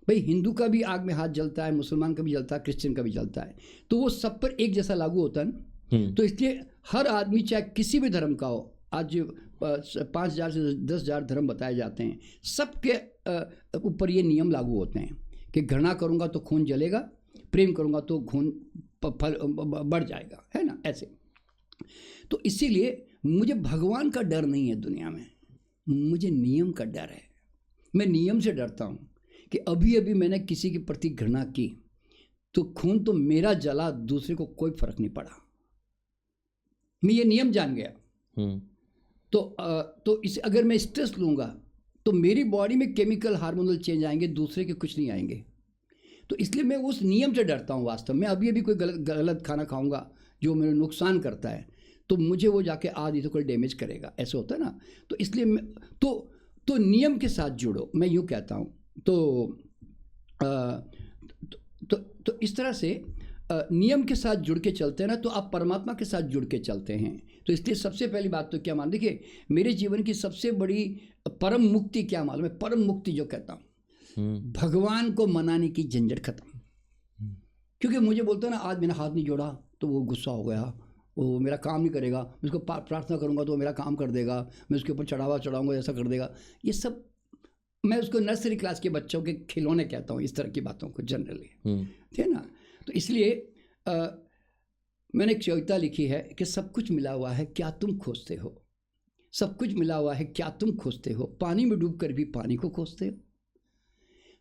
भाई, हिंदू का भी आग में हाथ जलता है, मुसलमान का भी जलता है, क्रिश्चियन का भी जलता है, तो वो सब पर एक जैसा लागू होता है ना। तो इसलिए हर आदमी चाहे किसी भी धर्म का हो, आज 5,000 से 10,000 धर्म बताए जाते हैं, सबके ऊपर ये नियम लागू होते हैं कि घृणा करूँगा तो खून जलेगा, प्रेम करूँगा तो खून बढ़ जाएगा, है ना, ऐसे। तो इसीलिए मुझे भगवान का डर नहीं है दुनिया में, मुझे नियम का डर है। मैं नियम से डरता हूँ कि अभी अभी मैंने किसी के प्रति घृणा की तो खून तो मेरा जला, दूसरे को कोई फर्क नहीं पड़ा। मैं ये नियम जान गया। तो इसे अगर मैं स्ट्रेस लूँगा तो मेरी बॉडी में केमिकल हार्मोनल चेंज आएंगे, दूसरे के कुछ नहीं आएंगे। तो इसलिए मैं उस नियम से डरता हूँ। वास्तव में अभी अभी कोई गलत खाना खाऊंगा जो मेरे नुकसान करता है, तो मुझे वो जाके आदि तो कोई डैमेज करेगा, ऐसे होता है ना। तो इसलिए तो नियम के साथ जुड़ो, मैं यूँ कहता हूँ। तो इस तरह से नियम के साथ जुड़ के चलते हैं ना, तो आप परमात्मा के साथ जुड़ के चलते हैं। तो इसलिए सबसे पहली बात तो क्या मान, देखिए मेरे जीवन की सबसे बड़ी परम मुक्ति क्या मालूम है, परम मुक्ति जो कहता हूँ, भगवान को मनाने की झंझट खत्म। क्योंकि मुझे बोलता है ना, आज मैंने हाथ नहीं जोड़ा तो वो गुस्सा हो गया, वो मेरा काम नहीं करेगा, मैं उसको प्रार्थना करूँगा तो वो मेरा काम कर देगा, मैं उसके ऊपर चढ़ाऊँगा ऐसा कर देगा। ये सब मैं उसको नर्सरी क्लास के बच्चों के खिलौने कहता हूँ, इस तरह की बातों को जनरली, ठीक है ना। तो इसलिए मैंने एक कविता लिखी है कि सब कुछ मिला हुआ है क्या तुम खोजते हो, सब कुछ मिला हुआ है क्या तुम खोजते हो, पानी में डूबकर भी पानी को खोजते हो।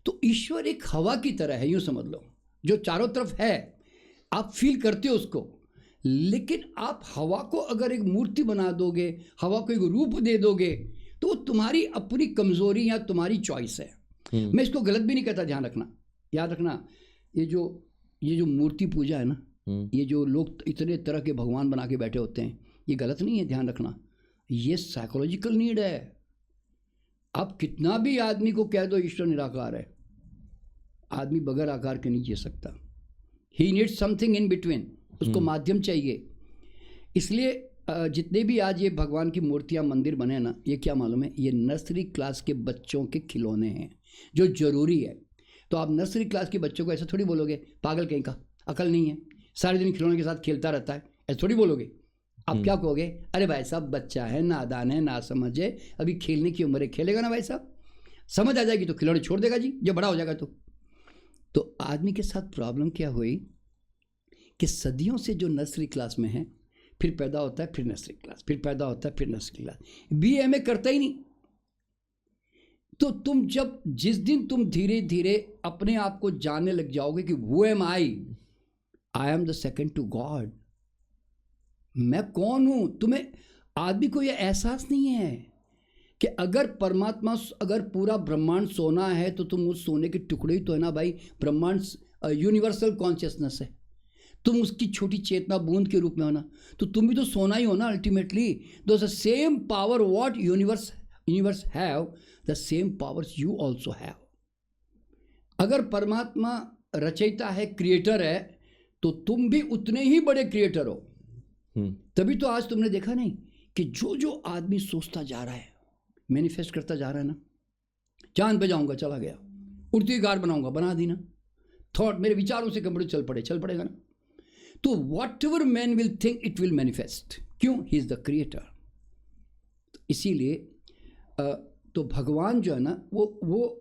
तो ईश्वर एक हवा की तरह है, यूँ समझ लो, जो चारों तरफ है, आप फील करते हो उसको। लेकिन आप हवा को अगर एक मूर्ति बना दोगे, हवा को एक रूप दे दोगे, तो वो तुम्हारी अपनी कमज़ोरी या तुम्हारी चॉइस है। मैं इसको गलत भी नहीं कहता, ध्यान रखना, याद रखना, ये जो मूर्ति पूजा है ना, ये जो लोग इतने तरह के भगवान बना के बैठे होते हैं, ये गलत नहीं है, ध्यान रखना, ये साइकोलॉजिकल नीड है। आप कितना भी आदमी को कह दो ईश्वर निराकार है, आदमी बगैर आकार के नहीं जी सकता। He needs something in between, उसको माध्यम चाहिए। इसलिए जितने भी आज ये भगवान की मूर्तियाँ मंदिर बने ना, ये क्या मालूम है, ये नर्सरी क्लास के बच्चों के खिलौने हैं जो जरूरी है। तो आप नर्सरी क्लास के बच्चों को ऐसा थोड़ी बोलोगे, पागल कहीं का, अकल नहीं है, सारे दिन खिलौने के साथ खेलता रहता है, ऐसा थोड़ी बोलोगे। आप क्या कहोगे, अरे भाई साहब बच्चा है, नादान है, ना समझे, अभी खेलने की उम्र है, खेलेगा ना भाई साहब, समझ आ जाएगी तो खिलौने छोड़ देगा जी, जब बड़ा हो जाएगा तो आदमी के साथ प्रॉब्लम क्या हुई कि सदियों से जो नर्सरी क्लास में है, फिर पैदा होता है, फिर नर्सरी क्लास, फिर पैदा होता है, फिर नर्सरी क्लास, BA करता ही नहीं। तो तुम जब जिस दिन तुम धीरे धीरे अपने आप को जानने लग जाओगे कि who am I am the second to God, मैं कौन हूं, तुम्हें आदमी को यह एहसास नहीं है कि अगर परमात्मा, अगर पूरा ब्रह्मांड सोना है तो तुम उस सोने के टुकड़े ही तो है ना भाई। ब्रह्मांड यूनिवर्सल कॉन्शियसनेस है, तुम उसकी छोटी चेतना बूंद के रूप में हो ना, तो तुम भी तो सोना ही हो ना ultimately. The same power what universe have, the same powers you also have. अगर परमात्मा रचयिता है, क्रिएटर है, तो तुम भी उतने ही बड़े क्रिएटर हो। तभी तो आज तुमने देखा नहीं कि जो आदमी सोचता जा रहा है, मैनिफेस्ट करता जा रहा है ना, चांद पे जाऊंगा, चला गया, उड़ती हुई कार बनाऊंगा, बना दी ना, थॉट मेरे विचारों से कंप्यूटर चल पड़ेगा ना। तो what ever man will think it will manifest, क्यों, ही इज द क्रिएटर। इसीलिए तो भगवान जो है ना, वो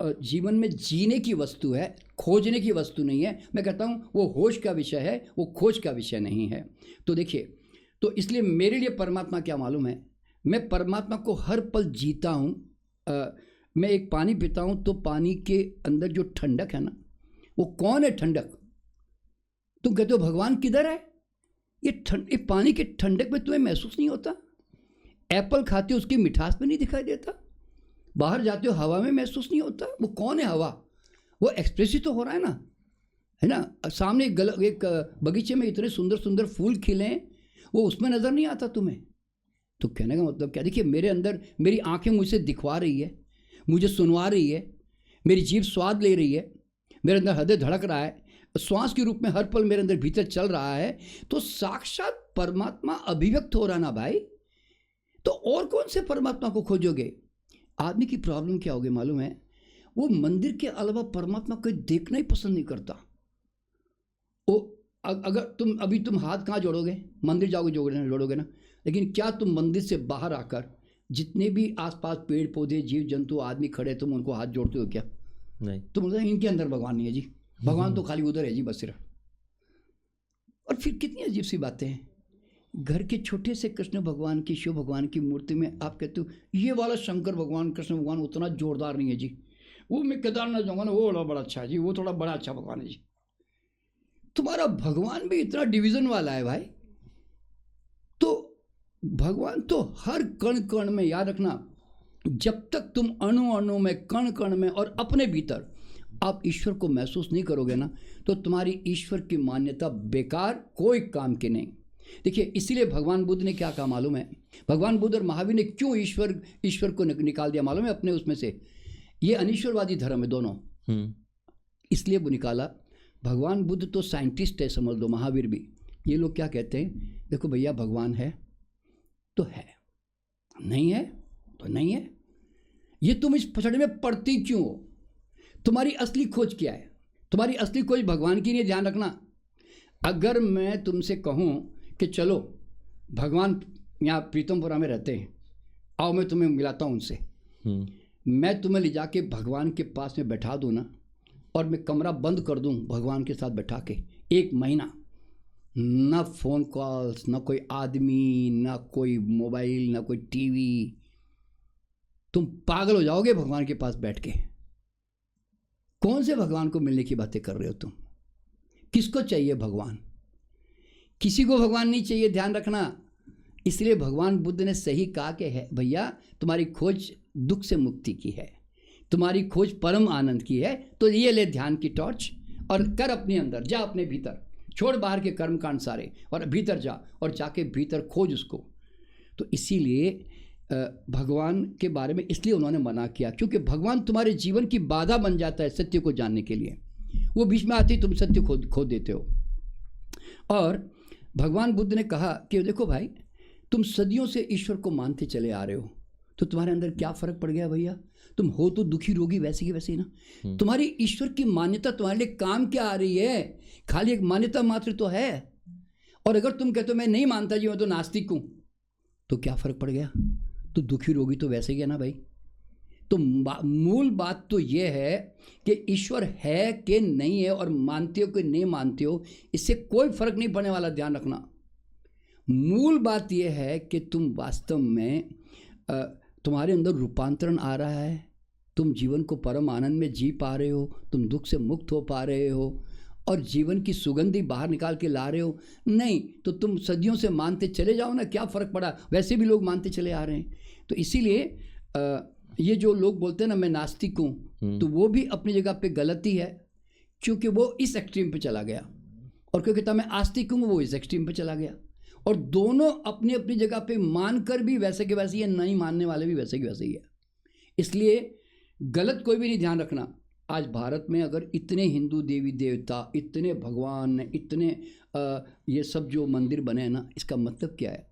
जीवन में जीने की वस्तु है, खोजने की वस्तु नहीं है। मैं कहता हूँ वो होश का विषय है, वो खोज का विषय नहीं है। तो देखिए, तो इसलिए मेरे लिए परमात्मा क्या मालूम है, मैं परमात्मा को हर पल जीता हूँ। मैं एक पानी पीता हूँ तो पानी के अंदर जो ठंडक है ना, वो कौन है ठंडक? तुम कहते हो भगवान किधर है? ये पानी के ठंडक में तुम्हें महसूस नहीं होता? एप्पल खाते हो उसकी मिठास में नहीं दिखाई देता? बाहर जाते हो हवा में महसूस नहीं होता? वो कौन है हवा? वो एक्सप्रेस ही तो हो रहा है ना, है ना। सामने एक बगीचे में इतने सुंदर सुंदर फूल खिले हैं, वो उसमें नज़र नहीं आता तुम्हें। तो कहने का मतलब क्या? देखिए, मेरे अंदर मेरी आंखें मुझसे दिखवा रही है, मुझे सुनवा रही है, मेरी जीभ स्वाद ले रही है, मेरे अंदर हृदय धड़क रहा है, श्वास के रूप में हर पल मेरे अंदर भीतर चल रहा है। तो साक्षात परमात्मा अभिव्यक्त हो रहा ना भाई। तो और कौन से परमात्मा को खोजोगे? आदमी की प्रॉब्लम क्या होगी मालूम है? वो मंदिर के अलावा परमात्मा को देखना ही पसंद नहीं करता। वो अगर तुम हाथ कहाँ जोड़ोगे? मंदिर जाओगे जोड़ोगे ना, लेकिन क्या तुम मंदिर से बाहर आकर जितने भी आसपास पेड़ पौधे जीव जंतु आदमी खड़े, तुम उनको हाथ जोड़ते हो क्या? नहीं। तुम बोलते इनके अंदर भगवान नहीं है जी, भगवान तो खाली उधर है जी, बस सिर्फ। और फिर कितनी अजीब सी बातें हैं। घर के छोटे से कृष्ण भगवान की, शिव भगवान की मूर्ति में आप कहते हो ये वाला शंकर भगवान, कृष्ण भगवान उतना जोरदार नहीं है जी, वो मैं केदारनाथ जाऊँगा ना, वो बड़ा अच्छा है जी, वो थोड़ा बड़ा अच्छा भगवान है जी। तुम्हारा भगवान भी इतना डिवीज़न वाला है भाई। तो भगवान तो हर कण कण में, याद रखना, जब तक तुम अणु अणु में, कण कण में और अपने भीतर आप ईश्वर को महसूस नहीं करोगे ना, तो तुम्हारी ईश्वर की मान्यता बेकार, कोई काम की नहीं। देखिए, इसीलिए भगवान बुद्ध ने क्या कहा मालूम है? भगवान बुद्ध और महावीर ने क्यों ईश्वर को निकाल दिया मालूम है अपने उसमें से? ये अनीश्वरवादी धर्म है दोनों, इसलिए वो निकाला। भगवान बुद्ध तो साइंटिस्ट है, समझ लो, महावीर भी। ये लोग क्या कहते हैं, देखो भैया, भगवान है तो है, नहीं है तो नहीं है। ये तुम इस पछड़े में पड़ती क्यों हो? तुम्हारी असली खोज क्या है? तुम्हारी असली खोज भगवान की नहीं, ध्यान रखना। अगर मैं तुमसे कहूँ कि चलो भगवान यहाँ प्रीतमपुरा में रहते हैं, आओ मैं तुम्हें मिलाता हूँ उनसे, मैं तुम्हें ले जाके भगवान के पास में बैठा दूँ ना, और मैं कमरा बंद कर दूँ भगवान के साथ बैठा के 1 महीना, ना फ़ोन कॉल्स, ना कोई आदमी, ना कोई मोबाइल, ना कोई टीवी, तुम पागल हो जाओगे भगवान के पास बैठ के। कौन से भगवान को मिलने की बातें कर रहे हो तुम? किसको चाहिए भगवान? किसी को भगवान नहीं चाहिए, ध्यान रखना। इसलिए भगवान बुद्ध ने सही कहा कि है भैया, तुम्हारी खोज दुख से मुक्ति की है, तुम्हारी खोज परम आनंद की है, तो ये ले ध्यान की टॉर्च और कर अपने अंदर, जा अपने भीतर, छोड़ बाहर के कर्म कांड सारे और भीतर जा और जाके भीतर खोज उसको। तो इसीलिए भगवान के बारे में इसलिए उन्होंने मना किया, क्योंकि भगवान तुम्हारे जीवन की बाधा बन जाता है सत्य को जानने के लिए। वो बीच में आते ही तुम सत्य खो देते हो। और भगवान बुद्ध ने कहा कि देखो भाई, तुम सदियों से ईश्वर को मानते चले आ रहे हो, तो तुम्हारे अंदर क्या फ़र्क पड़ गया भैया? तुम हो तो दुखी रोगी वैसे की वैसे ही ना। तुम्हारी ईश्वर की मान्यता तुम्हारे लिए काम क्या आ रही है? खाली एक मान्यता मात्र तो है। और अगर तुम कहते हो मैं नहीं मानता जी, मैं तो नास्तिक हूँ, तो क्या फ़र्क पड़ गया? तो दुखी रोगी तो वैसे ही है ना भाई। तो मूल बात तो ये है कि ईश्वर है कि नहीं है, और मानते हो कि नहीं मानते हो, इससे कोई फर्क नहीं पड़ने वाला, ध्यान रखना। मूल बात यह है कि तुम वास्तव में तुम्हारे अंदर रूपांतरण आ रहा है, तुम जीवन को परम आनंद में जी पा रहे हो, तुम दुख से मुक्त हो पा रहे हो और जीवन की सुगंधी बाहर निकाल के ला रहे हो। नहीं तो तुम सदियों से मानते चले जाओ ना, क्या फ़र्क पड़ा? वैसे भी लोग मानते चले आ रहे हैं। तो इसीलिए ये जो लोग बोलते हैं ना मैं नास्तिक हूँ, तो वो भी अपनी जगह पे गलती है, क्योंकि वो इस एक्सट्रीम पे चला गया, और क्योंकि कहता मैं आस्तिक हूँ, वो इस एक्सट्रीम पे चला गया। और दोनों अपनी अपनी जगह पे मानकर भी वैसे के वैसे ही है, नहीं मानने वाले भी वैसे के वैसे ही है। इसलिए गलत कोई भी नहीं, ध्यान रखना। आज भारत में अगर इतने हिंदू देवी देवता, इतने भगवान, इतने ये सब जो मंदिर बने हैं ना, इसका मतलब क्या है?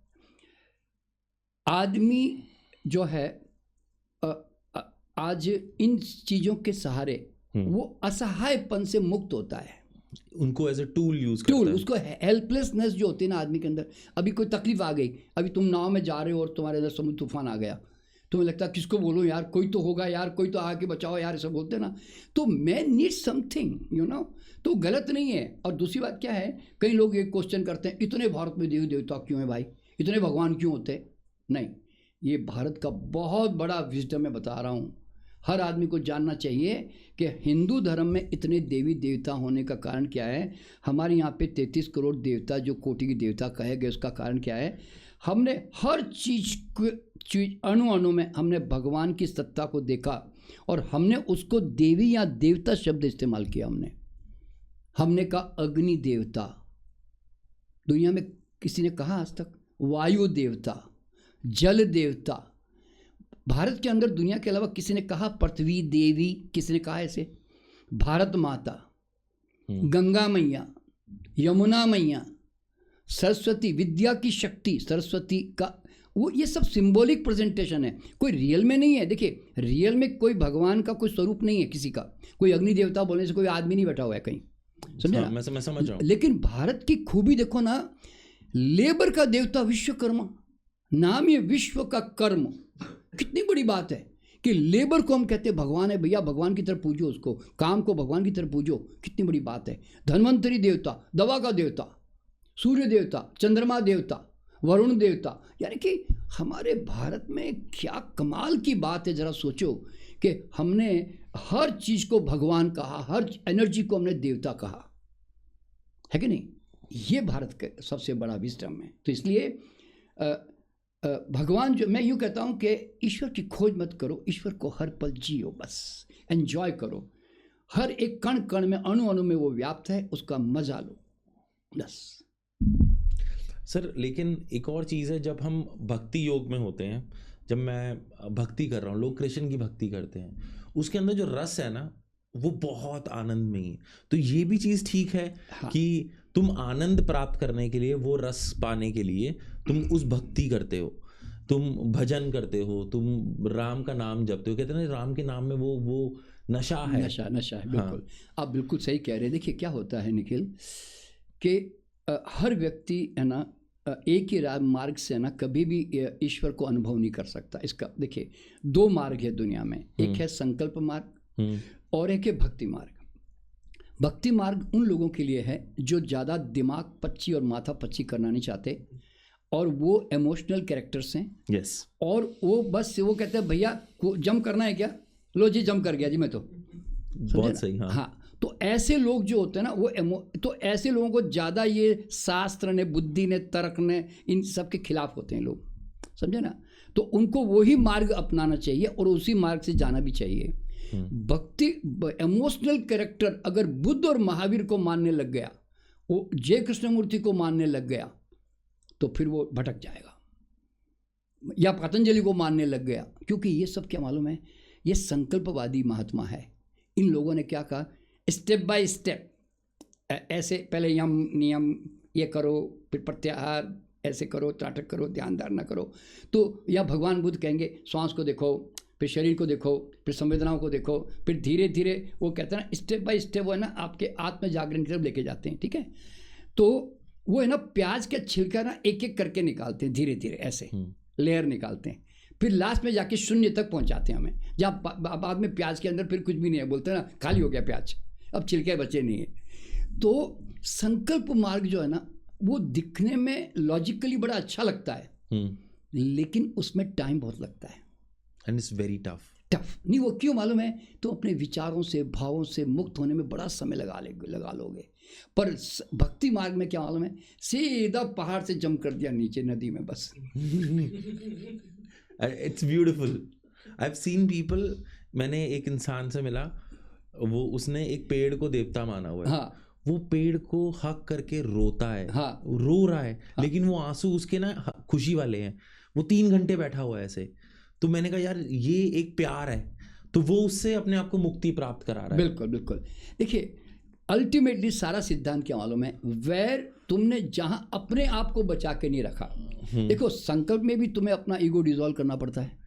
आदमी जो है आज इन चीज़ों के सहारे वो असहायपन से मुक्त होता है, उनको एज ए टूल यूज करता है। उसको हेल्पलेसनेस जो होती है ना आदमी के अंदर, अभी कोई तकलीफ आ गई, अभी तुम नाव में जा रहे हो और तुम्हारे अंदर समुद्र तूफान आ गया, तुम्हें लगता है किसको बोलो यार, कोई तो होगा यार, कोई तो आके बचाओ यार, ऐसा बोलते ना। तो मैं नीड समथिंग, यू नो, तो गलत नहीं है। और दूसरी बात क्या है, कई लोग ये क्वेश्चन करते हैं, इतने भारत में देवी देवता क्यों है भाई, इतने भगवान क्यों होते? नहीं, ये भारत का बहुत बड़ा विजडम मैं बता रहा हूँ। हर आदमी को जानना चाहिए कि हिंदू धर्म में इतने देवी देवता होने का कारण क्या है। हमारे यहाँ पे 33 करोड़ देवता जो कोटि के देवता कहे गए, उसका कारण क्या है? हमने हर चीज़ अणु अणु में हमने भगवान की सत्ता को देखा, और हमने उसको देवी या देवता शब्द इस्तेमाल किया। हमने कहा अग्नि देवता, दुनिया में किसी ने कहा आज तक? वायु देवता, जल देवता, भारत के अंदर दुनिया के अलावा किसी ने कहा पृथ्वी देवी? किसी ने कहा ऐसे? भारत माता, गंगा मैया, यमुना मैया, सरस्वती, विद्या की शक्ति, सरस्वती का वो, ये सब सिंबॉलिक प्रेजेंटेशन है, कोई रियल में नहीं है। देखिए, रियल में कोई भगवान का कोई स्वरूप नहीं है किसी का। कोई अग्नि देवता बोलने से कोई आदमी नहीं बैठा हुआ है कहीं, समझे ना? मैं समझ रहा हूं। लेकिन भारत की खूबी देखो ना, लेबर का देवता विश्वकर्मा, नाम ये विश्व का कर्म। कितनी बड़ी बात है कि लेबर को हम कहते हैं भगवान है। भैया भगवान की तरफ पूजो उसको, काम को भगवान की तरफ पूजो, कितनी बड़ी बात है। धन्वंतरी देवता, दवा का देवता, सूर्य देवता, चंद्रमा देवता, वरुण देवता, यानी कि हमारे भारत में क्या कमाल की बात है। ज़रा सोचो कि हमने हर चीज़ को भगवान कहा, हर एनर्जी को हमने देवता कहा, है कि नहीं? ये भारत का सबसे बड़ा विजडम है। तो इसलिए भगवान जो, मैं यूँ कहता हूँ कि ईश्वर की खोज मत करो, ईश्वर को हर पल जियो, बस एंजॉय करो। हर एक कण कण में, अणु अणु में वो व्याप्त है, उसका मजा लो बस। सर लेकिन एक और चीज़ है, जब हम भक्ति योग में होते हैं, जब मैं भक्ति कर रहा हूँ, लोग कृष्ण की भक्ति करते हैं, उसके अंदर जो रस है ना, वो बहुत आनंदमयी है। तो ये भी चीज़ ठीक है। हाँ। कि तुम आनंद प्राप्त करने के लिए, वो रस पाने के लिए तुम उस भक्ति करते हो, तुम भजन करते हो, तुम राम का नाम जपते हो। कहते हैं ना, राम के नाम में वो नशा है। नशा है, बिल्कुल। हाँ। आप बिल्कुल सही कह रहे हैं। देखिए क्या होता है निखिल, कि हर व्यक्ति है ना एक ही मार्ग से ना कभी भी ईश्वर को अनुभव नहीं कर सकता। इसका देखिए 2 मार्ग है दुनिया में, एक है संकल्प मार्ग और एक है भक्ति मार्ग। भक्ति मार्ग उन लोगों के लिए है जो ज़्यादा दिमाग पच्ची और माथा पच्ची करना नहीं चाहते, और वो इमोशनल कैरेक्टर्स हैं। यस। और वो बस वो कहते हैं भैया जंप करना है क्या, लो जी जंप कर गया जी मैं तो। बहुत सही। हाँ। तो ऐसे लोग जो होते हैं ना, वो तो ऐसे लोगों को ज़्यादा ये शास्त्र ने, बुद्धि ने, तर्क ने, इन सब के खिलाफ होते हैं लोग, समझे ना? तो उनको वही मार्ग अपनाना चाहिए और उसी मार्ग से जाना भी चाहिए, भक्ति इमोशनल कैरेक्टर अगर बुद्ध और महावीर को मानने लग गया, वो जय कृष्णमूर्ति को मानने लग गया, तो फिर वो भटक जाएगा, या पतंजलि को मानने लग गया। क्योंकि ये सब क्या मालूम है, ये संकल्पवादी महात्मा है। इन लोगों ने क्या कहा, स्टेप बाय स्टेप, ऐसे पहले यम नियम ये करो, फिर प्रत्याहार ऐसे करो, त्राटक करो, ध्यान धारणा करो। तो या भगवान बुद्ध कहेंगे श्वास को देखो, फिर शरीर को देखो, फिर संवेदनाओं को देखो, फिर धीरे धीरे वो कहते हैं ना स्टेप बाय स्टेप, वो है ना आपके आत्म जागरण की तरफ लेके जाते हैं। ठीक है, तो वो है ना प्याज के छिलका ना एक एक करके निकालते हैं, धीरे धीरे ऐसे लेयर निकालते हैं, फिर लास्ट में जाके शून्य तक पहुंचाते हैं हमें, जहाँ बाद में प्याज के अंदर फिर कुछ भी नहीं है, बोलते हैं ना खाली हो गया प्याज, अब छिलके बचे नहीं है। तो संकल्प मार्ग जो है ना वो दिखने में लॉजिकली बड़ा अच्छा लगता है, लेकिन उसमें टाइम बहुत लगता है, एंड इट्स वेरी टफ। नहीं, वो क्यों मालूम है, तो अपने विचारों से भावों से मुक्त होने में बड़ा समय लगा लोगे। पर भक्ति मार्ग में क्या मालूम है, सीधा पहाड़ से जंप कर दिया नीचे नदी में बस। It's beautiful. I have seen people, मैंने एक इंसान से मिला, वो उसने एक पेड़ को देवता माना हुआ है। हाँ, वो पेड़ को हक करके रोता है। हाँ, रो रहा है। हाँ, लेकिन वो आंसू उसके ना खुशी वाले हैं। वो 3 घंटे बैठा हुआ है ऐसे। तो मैंने कहा यार ये एक प्यार है, तो वो उससे अपने आप को मुक्ति प्राप्त करा रहा है। बिल्कुल बिल्कुल। देखिए अल्टीमेटली सारा सिद्धांत क्या मालूम है, वैर तुमने जहां अपने आप को बचा के नहीं रखा। देखो संकल्प में भी तुम्हें अपना ईगो डिसॉल्व करना पड़ता है,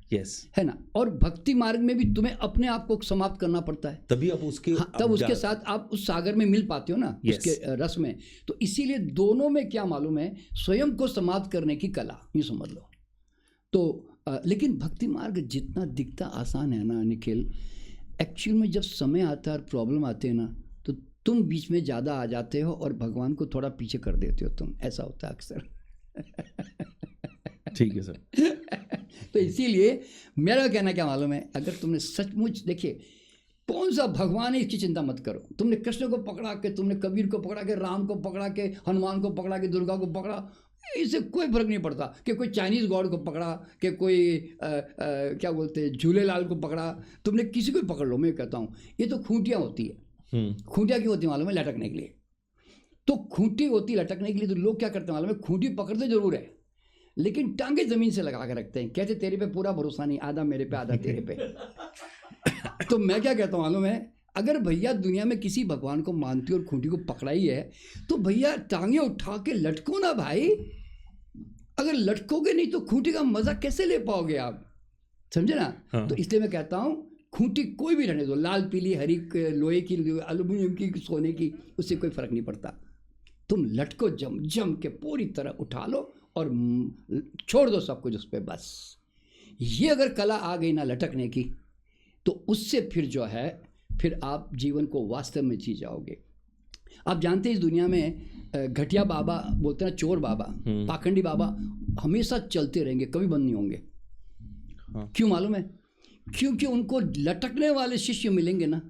है ना, और भक्ति मार्ग में भी तुम्हें अपने आप को समाप्त करना पड़ता है, तभी आप उसके तब उसके साथ आप उस सागर में मिल पाते हो ना, उसके रस में। तो इसीलिए दोनों में क्या मालूम है, स्वयं को समाप्त करने की कला, यूँ समझ लो। तो लेकिन भक्ति मार्ग जितना दिखता आसान है ना निखिल, एक्चुअल में जब समय आता है और प्रॉब्लम आते हैं ना, तो तुम बीच में ज़्यादा आ जाते हो और भगवान को थोड़ा पीछे कर देते हो तुम, ऐसा होता है अक्सर। ठीक है सर। तो इसीलिए मेरा कहना क्या मालूम है, अगर तुमने सचमुच, देखिए कौन सा भगवान है इसकी चिंता मत करो। तुमने कृष्ण को पकड़ा के, तुमने कबीर को पकड़ा के, राम को पकड़ा के, हनुमान को पकड़ा के, दुर्गा को पकड़ा, इससे कोई फर्क नहीं पड़ता। कि कोई चाइनीज़ गॉड को पकड़ा, कि कोई क्या बोलते हैं झूलेलाल को पकड़ा, तुमने किसी को पकड़ लो। मैं कहता हूँ ये तो खूंटियाँ होती है। खूंटियाँ क्यों होती है मालूम है, लटकने के लिए। तो खूंटी होती है लटकने के लिए, तो लोग क्या करते हैं मालूम है, खूंटी पकड़ते जरूर है लेकिन टांगे जमीन से लगा के रखते हैं, कहते तेरे पे पूरा भरोसा नहीं, आधा मेरे पे आधा तेरे पे। तो मैं क्या कहता हूँ मालूम है, अगर भैया दुनिया में किसी भगवान को मानती हो और खूंटी को पकड़ा ही है, तो भैया टांगे उठा के लटको ना भाई। अगर लटकोगे नहीं तो खूंटी का मजा कैसे ले पाओगे आप, समझे ना। हाँ। तो इसलिए मैं कहता हूँ खूंटी कोई भी रहने दो, लाल पीली हरी, लोहे की, एल्यूमिनियम की, सोने की, उससे कोई फर्क नहीं पड़ता। तुम लटको, जम के पूरी तरह उठा लो और छोड़ दो सब कुछ उस पर बस। ये अगर कला आ गई ना लटकने की, तो उससे फिर जो है, फिर आप जीवन को वास्तव में जी जाओगे। आप जानते हैं इस दुनिया में घटिया बाबा बोलते हैं, चोर बाबा, पाखंडी बाबा हमेशा चलते रहेंगे, कभी बंद नहीं होंगे। हाँ। क्यों मालूम है, क्योंकि उनको लटकने वाले शिष्य मिलेंगे ना।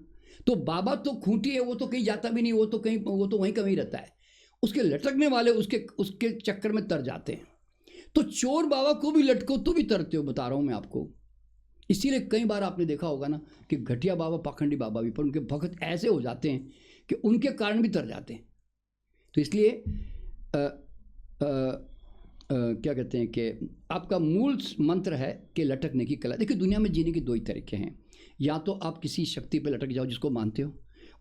तो बाबा तो खूंटी है, वो तो कहीं जाता भी नहीं, वो तो वहीं कहीं रहता है। उसके लटकने वाले उसके चक्कर में तर जाते हैं। तो चोर बाबा को भी लटको तो भी तरते हो, बता रहा हूँ मैं आपको। इसीलिए कई बार आपने देखा होगा ना कि घटिया बाबा, पाखंडी बाबा भी, पर उनके भक्त ऐसे हो जाते हैं कि उनके कारण भी तर जाते हैं। तो इसलिए क्या कहते हैं कि आपका मूल मंत्र है कि लटकने की कला। देखिए दुनिया में जीने के 2 ही तरीके हैं, या तो आप किसी शक्ति पे लटक जाओ जिसको मानते हो,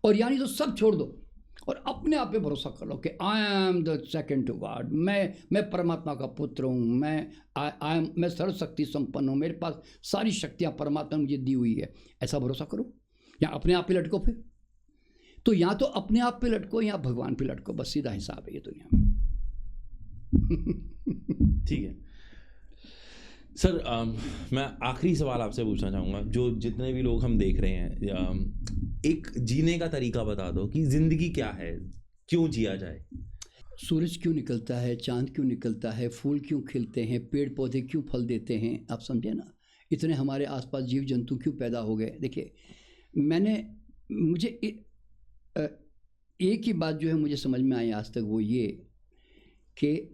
और यानी तो सब छोड़ दो और अपने आप पे भरोसा कर लो कि I am the second to God, मैं परमात्मा का पुत्र हूँ, मैं सर्वशक्ति संपन्न हूँ, मेरे पास सारी शक्तियाँ परमात्मा ने मुझे दी हुई है, ऐसा भरोसा करो। या अपने आप पे लटको। फिर तो या तो अपने आप पे लटको या भगवान पे लटको, बस सीधा हिसाब है ये दुनिया में। ठीक है सर, मैं आखिरी सवाल आपसे पूछना चाहूँगा। जो जितने भी लोग हम देख रहे हैं, एक जीने का तरीका बता दो कि जिंदगी क्या है, क्यों जिया जाए। सूरज क्यों निकलता है, चांद क्यों निकलता है, फूल क्यों खिलते हैं, पेड़ पौधे क्यों फल देते हैं, आप समझे ना। इतने हमारे आसपास जीव जंतु क्यों पैदा हो गए। देखिए मुझे एक ही बात जो है मुझे समझ में आई आज तक, वो ये कि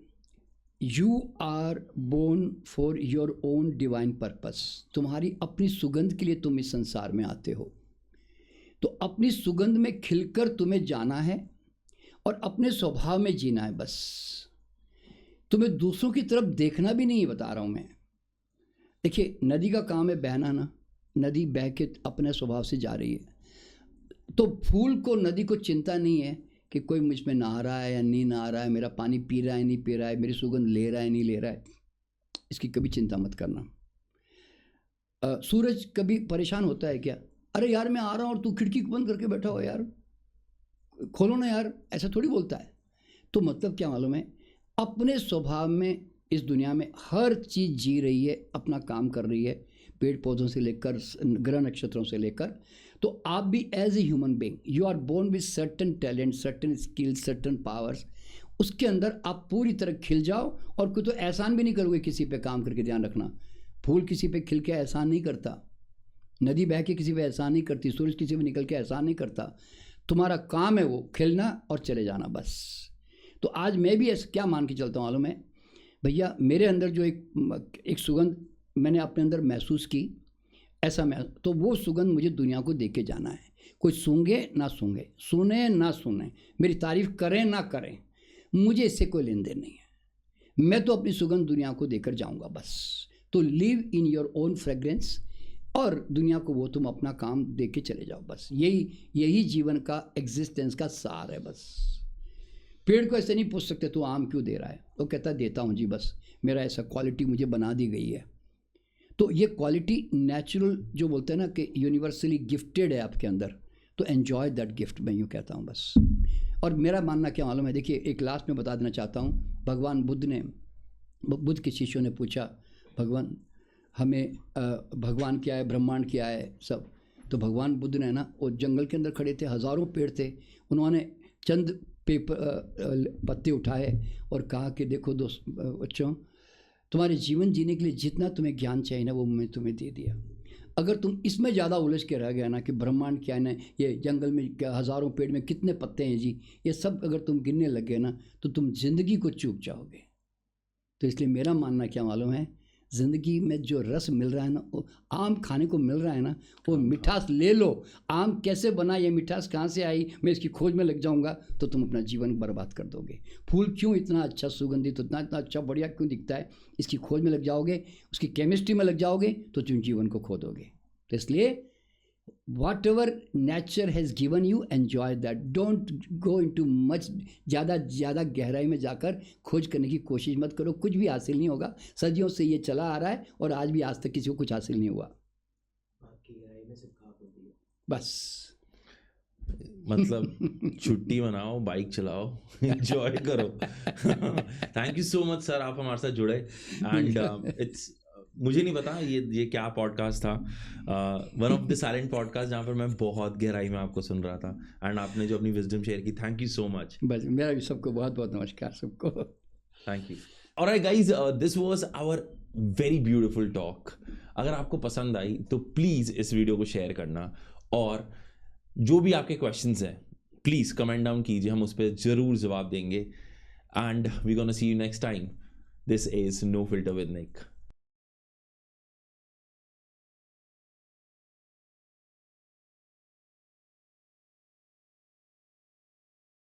you are born for your own divine purpose. तुम्हारी अपनी सुगंध के लिए तुम इस संसार में आते हो। तो अपनी सुगंध में खिलकर तुम्हें जाना है और अपने स्वभाव में जीना है बस। तुम्हें दूसरों की तरफ देखना भी नहीं बता रहा हूँ मैं। देखिए, नदी का काम है बहना ना, नदी बह के अपने स्वभाव से जा रही है। तो फूल को, नदी को चिंता नहीं है कि कोई मुझ में नहा रहा है या नहीं नहा रहा है, मेरा पानी पी रहा है नहीं पी रहा है, मेरी सुगंध ले रहा है नहीं ले रहा है, इसकी कभी चिंता मत करना। सूरज कभी परेशान होता है क्या? अरे यार मैं आ रहा हूँ और तू खिड़की बंद करके बैठा हो यार, खोलो ना यार, ऐसा थोड़ी बोलता है। तो मतलब क्या मालूम है, अपने स्वभाव में इस दुनिया में हर चीज़ जी रही है, अपना काम कर रही है, पेड़ पौधों से लेकर ग्रह नक्षत्रों से लेकर। तो आप भी as a human being, you are born with certain talent, certain skills, certain powers. उसके अंदर आप पूरी तरह खिल जाओ और कोई तो एहसान भी नहीं करोगे किसी पे काम करके। ध्यान रखना, फूल किसी पे खिल के एहसान नहीं करता, नदी बह के किसी पे एहसान नहीं करती, सूरज किसी पे निकल के एहसान नहीं करता। तुम्हारा काम है वो खिलना और चले जाना बस। तो आज मैं भी ऐसा क्या मान के चलता हूँ मालूम है भैया, मेरे अंदर जो एक सुगंध मैंने अपने अंदर महसूस की, ऐसा मैं, तो वो सुगंध मुझे दुनिया को दे के जाना है। कोई सूंघे ना सूंघे, सुने ना सुने, मेरी तारीफ करें ना करें, मुझे इससे कोई लेन देन नहीं है। मैं तो अपनी सुगंध दुनिया को देकर जाऊंगा बस। तो live in your own fragrance, और दुनिया को वो तुम अपना काम दे के चले जाओ बस। यही जीवन का एग्जिस्टेंस का सार है बस। पेड़ को ऐसे नहीं पूछ सकते तू आम क्यों दे रहा है, वो कहता देता हूँ जी बस, मेरा ऐसा क्वालिटी मुझे बना दी गई है। तो ये क्वालिटी नेचुरल जो बोलते हैं ना कि यूनिवर्सली गिफ्टेड है आपके अंदर, तो एन्जॉय दैट गिफ्ट, मैं यूँ कहता हूँ बस। और मेरा मानना क्या मालूम है, देखिए एक लास्ट में बता देना चाहता हूँ। भगवान बुद्ध के शिष्यों ने पूछा, भगवान हमें भगवान क्या है, ब्रह्मांड क्या है सब। तो भगवान बुद्ध ने ना, वो जंगल के अंदर खड़े थे, हज़ारों पेड़ थे, उन्होंने चंद पत्ते उठाए और कहा कि देखो दोस्त बच्चों, तुम्हारे जीवन जीने के लिए जितना तुम्हें ज्ञान चाहिए ना वो मैं तुम्हें दे दिया। अगर तुम इसमें ज़्यादा उलझ के रह गया ना कि ब्रह्मांड क्या है ना, ये जंगल में हज़ारों पेड़ में कितने पत्ते हैं जी, ये सब अगर तुम गिनने लग गए ना तो तुम ज़िंदगी को चूक जाओगे। तो इसलिए मेरा मानना क्या मालूम है, ज़िंदगी में जो रस मिल रहा है ना, वो आम खाने को मिल रहा है ना, वो मिठास ले लो। आम कैसे बना, ये मिठास कहाँ से आई, मैं इसकी खोज में लग जाऊंगा तो तुम अपना जीवन बर्बाद कर दोगे। फूल क्यों इतना अच्छा सुगंधित, इतना अच्छा बढ़िया क्यों दिखता है, इसकी खोज में लग जाओगे, उसकी केमिस्ट्री में लग जाओगे तो तुम जीवन को खो दोगे। तो इसलिए whatever nature has given you, enjoy that. Don't go into much ज़्यादा गहराई में जाकर खोज करने की कोशिश मत करो, कुछ भी हासिल नहीं होगा। सदियों से ये चला आ रहा है और आज भी आज तक किसी को कुछ हासिल नहीं हुआ। आपकी गहराई में सिर्फ खाक होती है बस। मतलब छुट्टी मनाओ, बाइक चलाओ, एंजॉय करो। Thank you so much sir, आप हमारे साथ जुड़े। एंड इट्स, मुझे नहीं पता ये क्या पॉडकास्ट था, one of the silent podcast जहाँ पर मैं बहुत गहराई में आपको सुन रहा था, एंड आपने जो अपनी विजडम शेयर की, थैंक यू सो मच। बस मेरा भी सबको बहुत बहुत नमस्कार सबको, thank you. Alright guys, this was our very beautiful talk. अगर आपको पसंद आई तो प्लीज़ इस वीडियो को शेयर करना, और जो भी आपके क्वेश्चंस हैं प्लीज़ कमेंट डाउन कीजिए, हम उस पर ज़रूर जवाब देंगे। And we gonna see you next time. This is no filter with Nick.